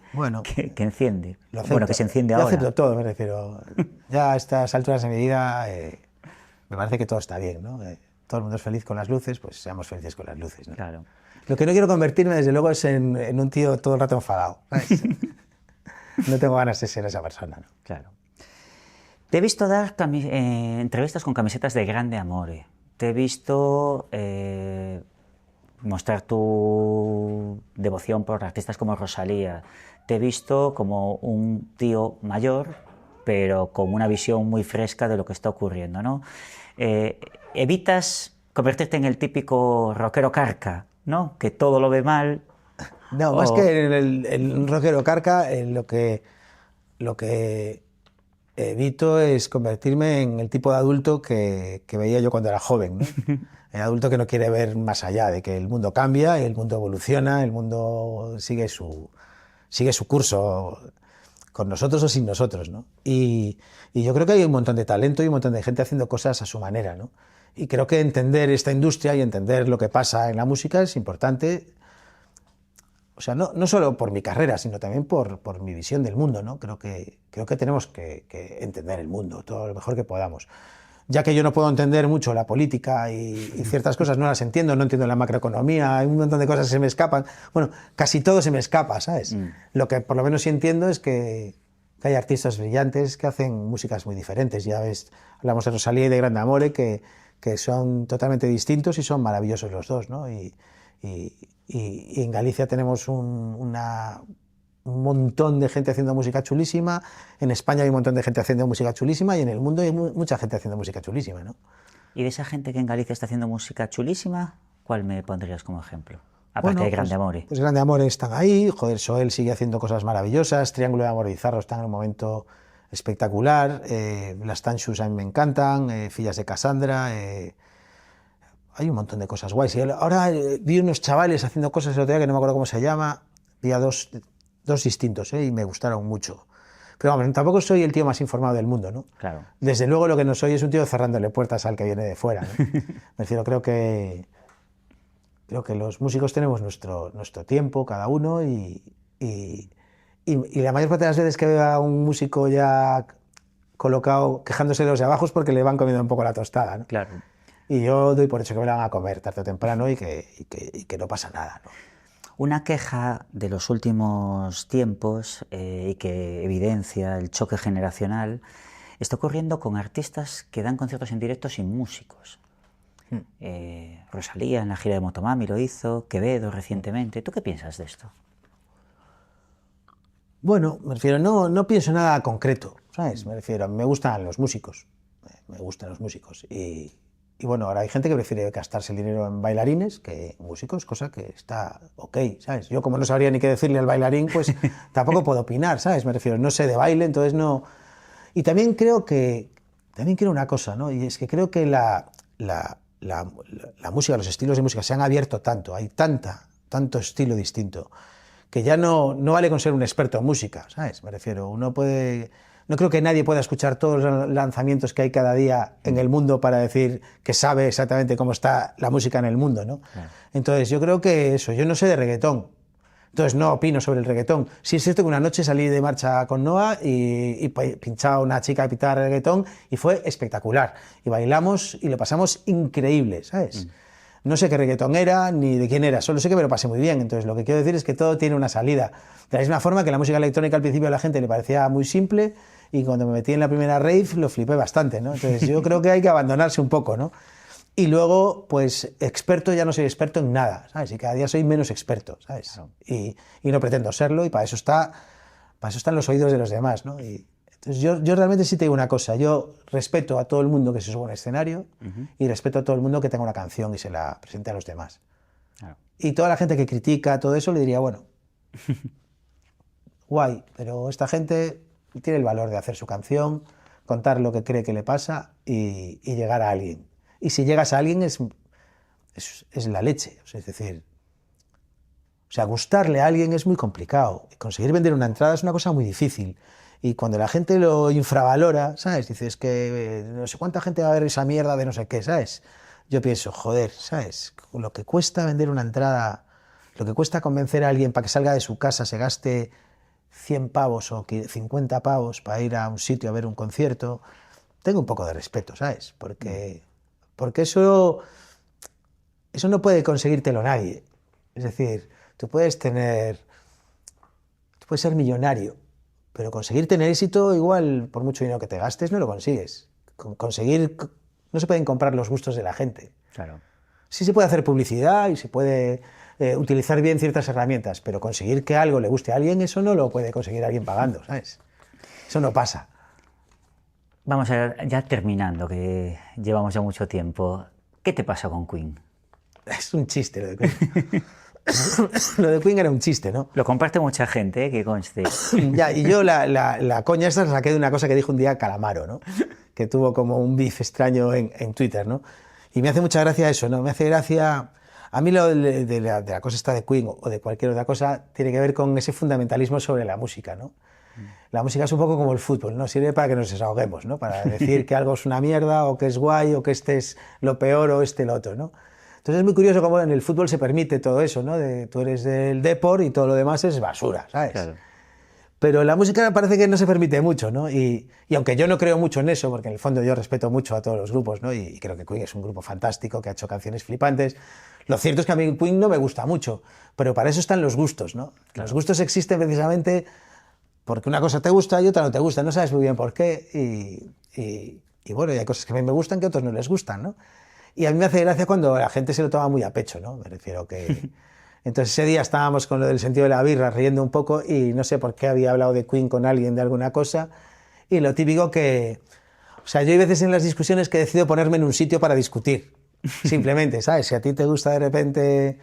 Speaker 2: enciende. Bueno, que se enciende ahora.
Speaker 3: Yo acepto todo, me refiero. Ya a estas alturas de mi vida me parece que todo está bien, ¿no? Todo el mundo es feliz con las luces, pues seamos felices con las luces, ¿no?
Speaker 2: Claro.
Speaker 3: Lo que no quiero convertirme, desde luego, es en un tío todo el rato enfadado, ¿sabes? No tengo ganas de ser esa persona, ¿no?
Speaker 2: Claro. Te he visto dar entrevistas con camisetas de Grande Amore. Te he visto mostrar tu devoción por artistas como Rosalía. Te he visto como un tío mayor, pero con una visión muy fresca de lo que está ocurriendo, ¿no? Evitas convertirte en el típico rockero carca, ¿no? Que todo lo ve mal.
Speaker 3: No, más que el rockero carca, lo que evito es convertirme en el tipo de adulto que veía yo cuando era joven, ¿no? El adulto que no quiere ver más allá, de que el mundo cambia, el mundo evoluciona, el mundo sigue su curso, con nosotros o sin nosotros, ¿no? Y yo creo que hay un montón de talento y un montón de gente haciendo cosas a su manera, ¿no? Y creo que entender esta industria y entender lo que pasa en la música es importante. O sea, no solo por mi carrera, sino también por mi visión del mundo, ¿no? Creo que tenemos que entender el mundo todo lo mejor que podamos. ya que yo no puedo entender mucho la política y ciertas cosas no las entiendo, no entiendo la macroeconomía, hay un montón de cosas que se me escapan. Bueno, casi todo se me escapa, ¿sabes? Lo que por lo menos sí entiendo es que hay artistas brillantes que hacen músicas muy diferentes. Ya ves, hablamos de Rosalía y de Grande Amore, que son totalmente distintos y son maravillosos los dos, ¿no? Y en Galicia tenemos un montón de gente haciendo música chulísima, en España hay un montón de gente haciendo música chulísima y en el mundo hay mucha gente haciendo música chulísima, ¿no?
Speaker 2: Y de esa gente que en Galicia está haciendo música chulísima, ¿cuál me pondrías como ejemplo? Aparte de Grande Amore.
Speaker 3: Pues Grande Amore están ahí, joder, Soel sigue haciendo cosas maravillosas, Triángulo de Amor y Bizarro están en un momento espectacular, las Tanxus a mí me encantan, Fillas de Cassandra, hay un montón de cosas guays. Y ahora vi unos chavales haciendo cosas el otro día que no me acuerdo cómo se llama, vi a dos distintos, y me gustaron mucho. Pero vamos, tampoco soy el tío más informado del mundo, ¿no?
Speaker 2: Claro.
Speaker 3: Desde luego lo que no soy es un tío cerrándole puertas al que viene de fuera, ¿no? Me refiero, creo que los músicos tenemos nuestro tiempo, cada uno, y la mayor parte de las veces que veo a un músico ya colocado quejándose de los de abajo es porque le van comiendo un poco la tostada, ¿no?
Speaker 2: Claro.
Speaker 3: Y yo doy por hecho que me la van a comer tarde o temprano y que no pasa nada, ¿no?
Speaker 2: Una queja de los últimos tiempos y que evidencia el choque generacional está ocurriendo con artistas que dan conciertos en directo sin músicos. Rosalía en la gira de Motomami lo hizo, Quevedo recientemente. ¿Tú qué piensas de esto?
Speaker 3: Bueno, me refiero, no pienso nada concreto, ¿sabes? Me refiero, me gustan los músicos, y bueno, ahora hay gente que prefiere gastarse el dinero en bailarines que en músicos, cosa que está ok, ¿sabes? Yo como no sabría ni qué decirle al bailarín, pues tampoco puedo opinar, ¿sabes? Me refiero, no sé de baile, entonces no... Y también creo una cosa, ¿no? Y es que creo que la música, los estilos de música se han abierto tanto, hay tanto estilo distinto, que ya no vale con ser un experto en música, ¿sabes? Me refiero, uno puede... No creo que nadie pueda escuchar todos los lanzamientos que hay cada día en el mundo para decir que sabe exactamente cómo está la música en el mundo, ¿no? Claro. Entonces yo creo que eso, yo no sé de reggaetón, entonces no opino sobre el reggaetón. Sí es cierto que una noche salí de marcha con Noah y pinchaba una chica de pitar reggaetón y fue espectacular. Y bailamos y lo pasamos increíble, ¿sabes? No sé qué reggaetón era ni de quién era, solo sé que me lo pasé muy bien. Entonces lo que quiero decir es que todo tiene una salida. De la misma forma que la música electrónica al principio a la gente le parecía muy simple y cuando me metí en la primera rave lo flipé bastante, ¿no? Entonces yo creo que hay que abandonarse un poco, ¿no? Y luego, pues experto, ya no soy experto en nada, ¿sabes? Y cada día soy menos experto, ¿sabes? Claro. Y no pretendo serlo y para eso están los oídos de los demás, ¿no? Entonces yo realmente sí te digo una cosa, yo respeto a todo el mundo que se suba a un escenario y respeto a todo el mundo que tenga una canción y se la presente a los demás. Claro. Y toda la gente que critica todo eso le diría, bueno, guay, pero esta gente tiene el valor de hacer su canción, contar lo que cree que le pasa y llegar a alguien. Y si llegas a alguien es la leche, es decir, o sea, gustarle a alguien es muy complicado, conseguir vender una entrada es una cosa muy difícil. Y cuando la gente lo infravalora, ¿sabes? Dices que no sé cuánta gente va a ver esa mierda de no sé qué, ¿sabes? Yo pienso, joder, ¿sabes? Lo que cuesta vender una entrada, lo que cuesta convencer a alguien para que salga de su casa, se gaste 100 pavos o 50 pavos para ir a un sitio a ver un concierto, tengo un poco de respeto, ¿sabes? Porque eso no puede conseguírtelo nadie. Es decir, tú puedes ser millonario, pero conseguir tener éxito, igual, por mucho dinero que te gastes, no lo consigues. No se pueden comprar los gustos de la gente. Claro. Sí se puede hacer publicidad y se puede utilizar bien ciertas herramientas, pero conseguir que algo le guste a alguien, eso no lo puede conseguir alguien pagando, ¿sabes? Eso no pasa.
Speaker 2: Vamos a ver, ya terminando, que llevamos ya mucho tiempo. ¿Qué te pasa con Queen?
Speaker 3: Es un chiste lo de Queen. Lo de Queen era un chiste, ¿no?
Speaker 2: Lo comparte mucha gente, que conste.
Speaker 3: Ya, y yo la coña esta la saqué de una cosa que dijo un día Calamaro, ¿no? Que tuvo como un beef extraño en Twitter, ¿no? Y me hace mucha gracia eso, ¿no? Me hace gracia... A mí lo de la cosa esta de Queen o de cualquier otra cosa tiene que ver con ese fundamentalismo sobre la música, ¿no? La música es un poco como el fútbol, ¿no? Sirve para que nos desahoguemos, ¿no? Para decir que algo es una mierda o que es guay o que este es lo peor o este lo otro, ¿no? Entonces es muy curioso cómo en el fútbol se permite todo eso, ¿no? Tú eres del Depor y todo lo demás es basura, ¿sabes? Claro. Pero la música parece que no se permite mucho, ¿no? Y aunque yo no creo mucho en eso, porque en el fondo yo respeto mucho a todos los grupos, ¿no? Y creo que Queen es un grupo fantástico, que ha hecho canciones flipantes. Lo cierto es que a mí Queen no me gusta mucho, pero para eso están los gustos, ¿no? Claro. Los gustos existen precisamente porque una cosa te gusta y otra no te gusta, no sabes muy bien por qué. Y bueno, y hay cosas que a mí me gustan que a otros no les gustan, ¿no? Y a mí me hace gracia cuando la gente se lo toma muy a pecho, ¿no? Me refiero que... Entonces ese día estábamos con lo del sentido de la birra riendo un poco y no sé por qué había hablado de Queen con alguien de alguna cosa y lo típico que... O sea, yo hay veces en las discusiones que decido ponerme en un sitio para discutir, simplemente, ¿sabes? Si a ti te gusta de repente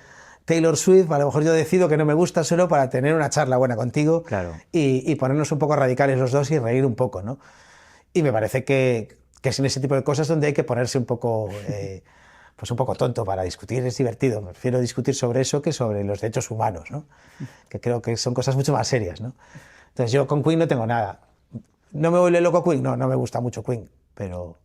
Speaker 3: Taylor Swift, a lo mejor yo decido que no me gusta solo para tener una charla buena contigo,
Speaker 2: claro,
Speaker 3: y ponernos un poco radicales los dos y reír un poco, ¿no? Y me parece que es en ese tipo de cosas donde hay que ponerse un poco... pues un poco tonto para discutir, es divertido. Prefiero discutir sobre eso que sobre los derechos humanos, ¿no? Que creo que son cosas mucho más serias, ¿no? Entonces yo con Queen no tengo nada. ¿No me vuelve loco Queen? No, no me gusta mucho Queen, pero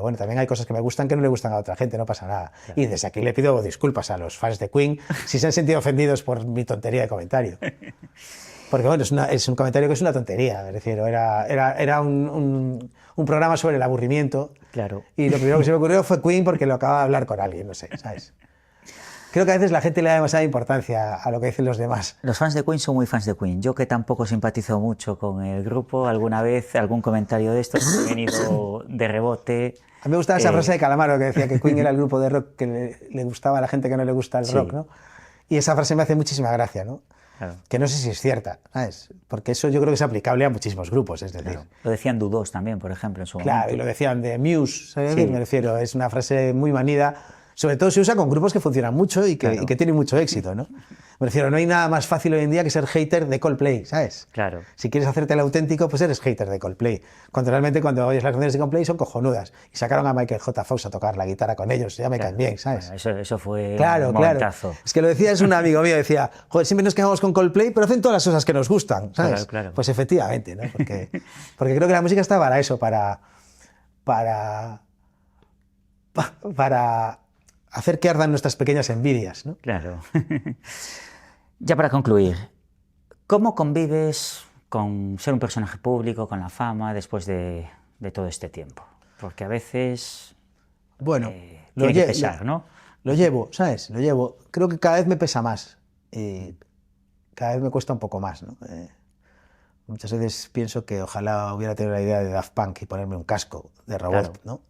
Speaker 3: bueno, también hay cosas que me gustan que no le gustan a otra gente, no pasa nada. Claro. Y desde aquí le pido disculpas a los fans de Queen si se han sentido ofendidos por mi tontería de comentario. Porque bueno, es un comentario que es una tontería, me refiero, era un programa sobre el aburrimiento.
Speaker 2: Claro.
Speaker 3: Y lo primero que se me ocurrió fue Queen porque lo acababa de hablar con alguien, no sé, ¿sabes? Creo que a veces la gente le da demasiada importancia a lo que dicen los demás.
Speaker 2: Los fans de Queen son muy fans de Queen. Yo, que tampoco simpatizo mucho con el grupo, alguna vez algún comentario de estos ha venido de rebote.
Speaker 3: A mí me gustaba esa frase de Calamaro que decía que Queen era el grupo de rock que le gustaba a la gente que no le gusta el rock, ¿no? Y esa frase me hace muchísima gracia, ¿no? Claro. Que no sé si es cierta, ¿sabes? Porque eso yo creo que es aplicable a muchísimos grupos, es decir...
Speaker 2: Claro. Lo decían Du2 también, por ejemplo, en su
Speaker 3: claro,
Speaker 2: momento.
Speaker 3: Y lo decían de Muse, ¿sabes? Sí. Me refiero, es una frase muy manida, sobre todo se usa con grupos que funcionan mucho y que tienen mucho éxito, ¿no? Me refiero, no hay nada más fácil hoy en día que ser hater de Coldplay, ¿sabes?
Speaker 2: Claro.
Speaker 3: Si quieres hacerte el auténtico, pues eres hater de Coldplay. Cuando realmente cuando oyes las canciones de Coldplay son cojonudas. Y sacaron a Michael J. Fox a tocar la guitarra con ellos, ya me caen bien, ¿sabes?
Speaker 2: Bueno, eso fue
Speaker 3: un
Speaker 2: momentazo.
Speaker 3: Claro. Es que lo decía, es un amigo mío, decía, joder, siempre nos quedamos con Coldplay, pero hacen todas las cosas que nos gustan, ¿sabes?
Speaker 2: Claro.
Speaker 3: Pues efectivamente, ¿no? Porque creo que la música está para eso, para hacer que ardan nuestras pequeñas envidias, ¿no?
Speaker 2: Claro. Ya para concluir, ¿cómo convives con ser un personaje público, con la fama, después de todo este tiempo? Porque a veces
Speaker 3: bueno,
Speaker 2: tiene que pesar, ¿no?
Speaker 3: Lo llevo, ¿sabes? Lo llevo. Creo que cada vez me pesa más. Cada vez me cuesta un poco más, ¿no? Muchas veces pienso que ojalá hubiera tenido la idea de Daft Punk y ponerme un casco de robot, ¿no?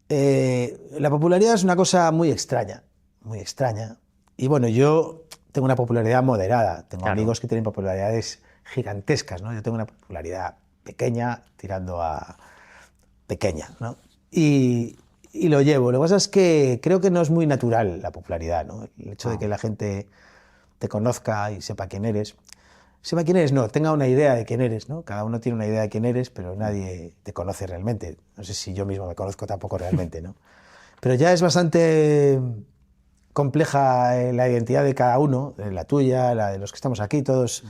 Speaker 3: La popularidad es una cosa muy extraña, muy extraña. Y bueno, yo tengo una popularidad moderada, tengo amigos que tienen popularidades gigantescas, ¿no? Yo tengo una popularidad pequeña, tirando a pequeña, ¿no? Y lo llevo. Lo que pasa es que creo que no es muy natural la popularidad, ¿no? El hecho de que la gente te conozca y sepa quién eres. Sepa quién eres, no, tenga una idea de quién eres, ¿no? Cada uno tiene una idea de quién eres, pero nadie te conoce realmente. No sé si yo mismo me conozco tampoco realmente, ¿no? Pero ya es bastante compleja la identidad de cada uno, la tuya, la de los que estamos aquí, todos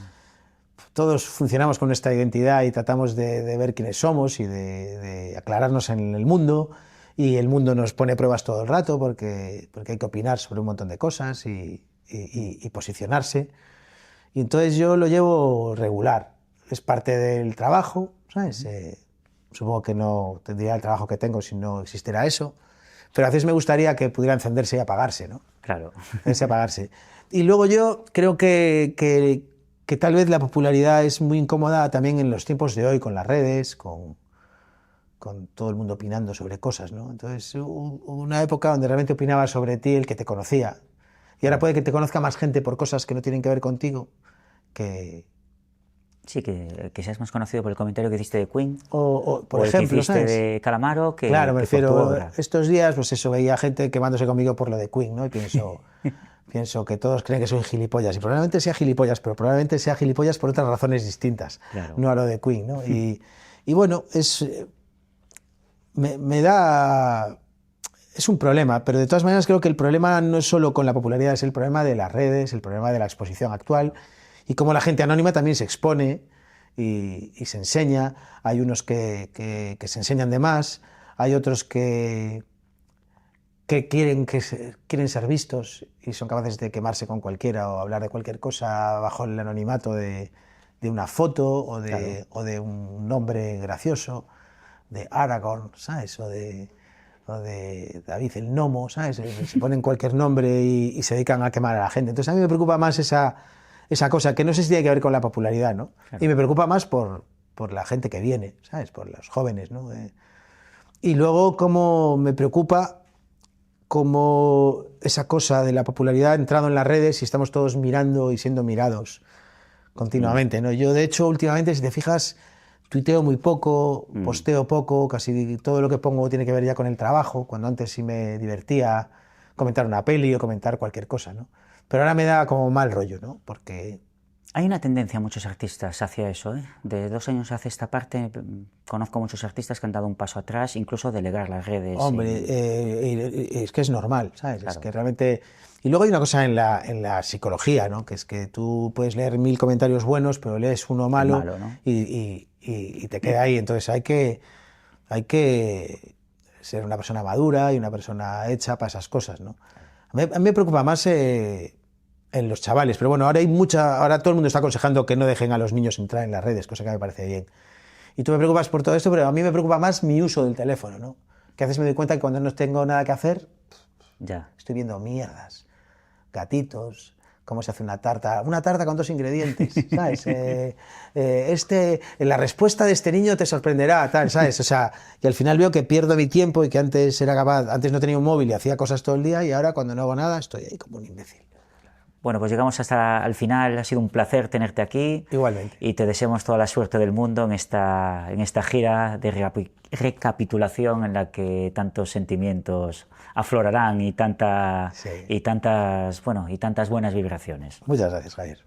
Speaker 3: funcionamos con nuestra identidad y tratamos de ver quiénes somos y de aclararnos en el mundo, y el mundo nos pone pruebas todo el rato porque hay que opinar sobre un montón de cosas y posicionarse. Y entonces yo lo llevo regular, es parte del trabajo, ¿sabes? Supongo que no tendría el trabajo que tengo si no existiera eso, pero a veces me gustaría que pudiera encenderse y apagarse, ¿no?
Speaker 2: Claro.
Speaker 3: Encenderse y apagarse. Y luego yo creo que tal vez la popularidad es muy incómoda también en los tiempos de hoy, con las redes, con todo el mundo opinando sobre cosas, ¿no? Entonces hubo una época donde realmente opinaba sobre ti el que te conocía, y ahora puede que te conozca más gente por cosas que no tienen que ver contigo, que...
Speaker 2: Sí, que seas más conocido por el comentario que hiciste de Queen,
Speaker 3: por
Speaker 2: o
Speaker 3: ejemplo,
Speaker 2: que hiciste
Speaker 3: ¿sabes?
Speaker 2: de Calamaro, que
Speaker 3: claro, me refiero,
Speaker 2: obra.
Speaker 3: Estos días, pues eso, veía gente quemándose conmigo por lo de Queen, ¿no? Y pienso que todos creen que soy gilipollas, y probablemente sea gilipollas, pero probablemente sea gilipollas por otras razones distintas, no a lo de Queen, ¿no? Y bueno, me da... Es un problema, pero de todas maneras creo que el problema no es solo con la popularidad, es el problema de las redes, el problema de la exposición actual, y cómo la gente anónima también se expone y se enseña. Hay unos que se enseñan de más, hay otros que quieren ser vistos y son capaces de quemarse con cualquiera o hablar de cualquier cosa bajo el anonimato de de una foto o de,
Speaker 2: Claro.
Speaker 3: o de un nombre gracioso, de Aragorn, ¿sabes? O de David el Gnomo, ¿sabes? Se ponen cualquier nombre y se dedican a quemar a la gente. Entonces a mí me preocupa más esa cosa, que no sé si tiene que ver con la popularidad, ¿no?
Speaker 2: Claro.
Speaker 3: Y me preocupa más por la gente que viene, ¿sabes? Por los jóvenes, ¿no? Y luego cómo me preocupa cómo esa cosa de la popularidad ha entrado en las redes y estamos todos mirando y siendo mirados continuamente, ¿no? Yo, de hecho, últimamente, si te fijas, tuiteo muy poco, posteo poco, casi todo lo que pongo tiene que ver ya con el trabajo, cuando antes sí me divertía comentar una peli o comentar cualquier cosa, ¿no? Pero ahora me da como mal rollo, ¿no? Porque
Speaker 2: Hay una tendencia a muchos artistas hacia eso, ¿eh? De 2 años hacia esta parte, conozco muchos artistas que han dado un paso atrás, incluso delegar las redes.
Speaker 3: hombre, es que es normal, ¿sabes?
Speaker 2: Claro.
Speaker 3: Es que realmente... Y luego hay una cosa en la psicología, ¿no? Que es que tú puedes leer 1000 comentarios buenos, pero lees uno malo,
Speaker 2: ¿no?
Speaker 3: y te queda ahí. Entonces hay que ser una persona madura y una persona hecha para esas cosas, ¿no? A mí me preocupa más en los chavales, pero bueno, ahora todo el mundo está aconsejando que no dejen a los niños entrar en las redes, cosa que me parece bien. Y tú me preocupas por todo esto, pero a mí me preocupa más mi uso del teléfono, ¿no? Que a veces me doy cuenta que cuando no tengo nada que hacer,
Speaker 2: Ya.
Speaker 3: estoy viendo mierdas, gatitos, cómo se hace una tarta con 2 ingredientes, ¿sabes? La respuesta de este niño te sorprenderá, tal, ¿sabes? O sea, y al final veo que pierdo mi tiempo y que antes no tenía un móvil y hacía cosas todo el día, y ahora cuando no hago nada estoy ahí como un imbécil.
Speaker 2: Bueno, pues llegamos hasta el final, ha sido un placer tenerte aquí.
Speaker 3: Igualmente.
Speaker 2: Y te deseamos toda la suerte del mundo en esta gira de recapitulación en la que tantos sentimientos aflorarán y tantas buenas vibraciones.
Speaker 3: Muchas gracias, Javier.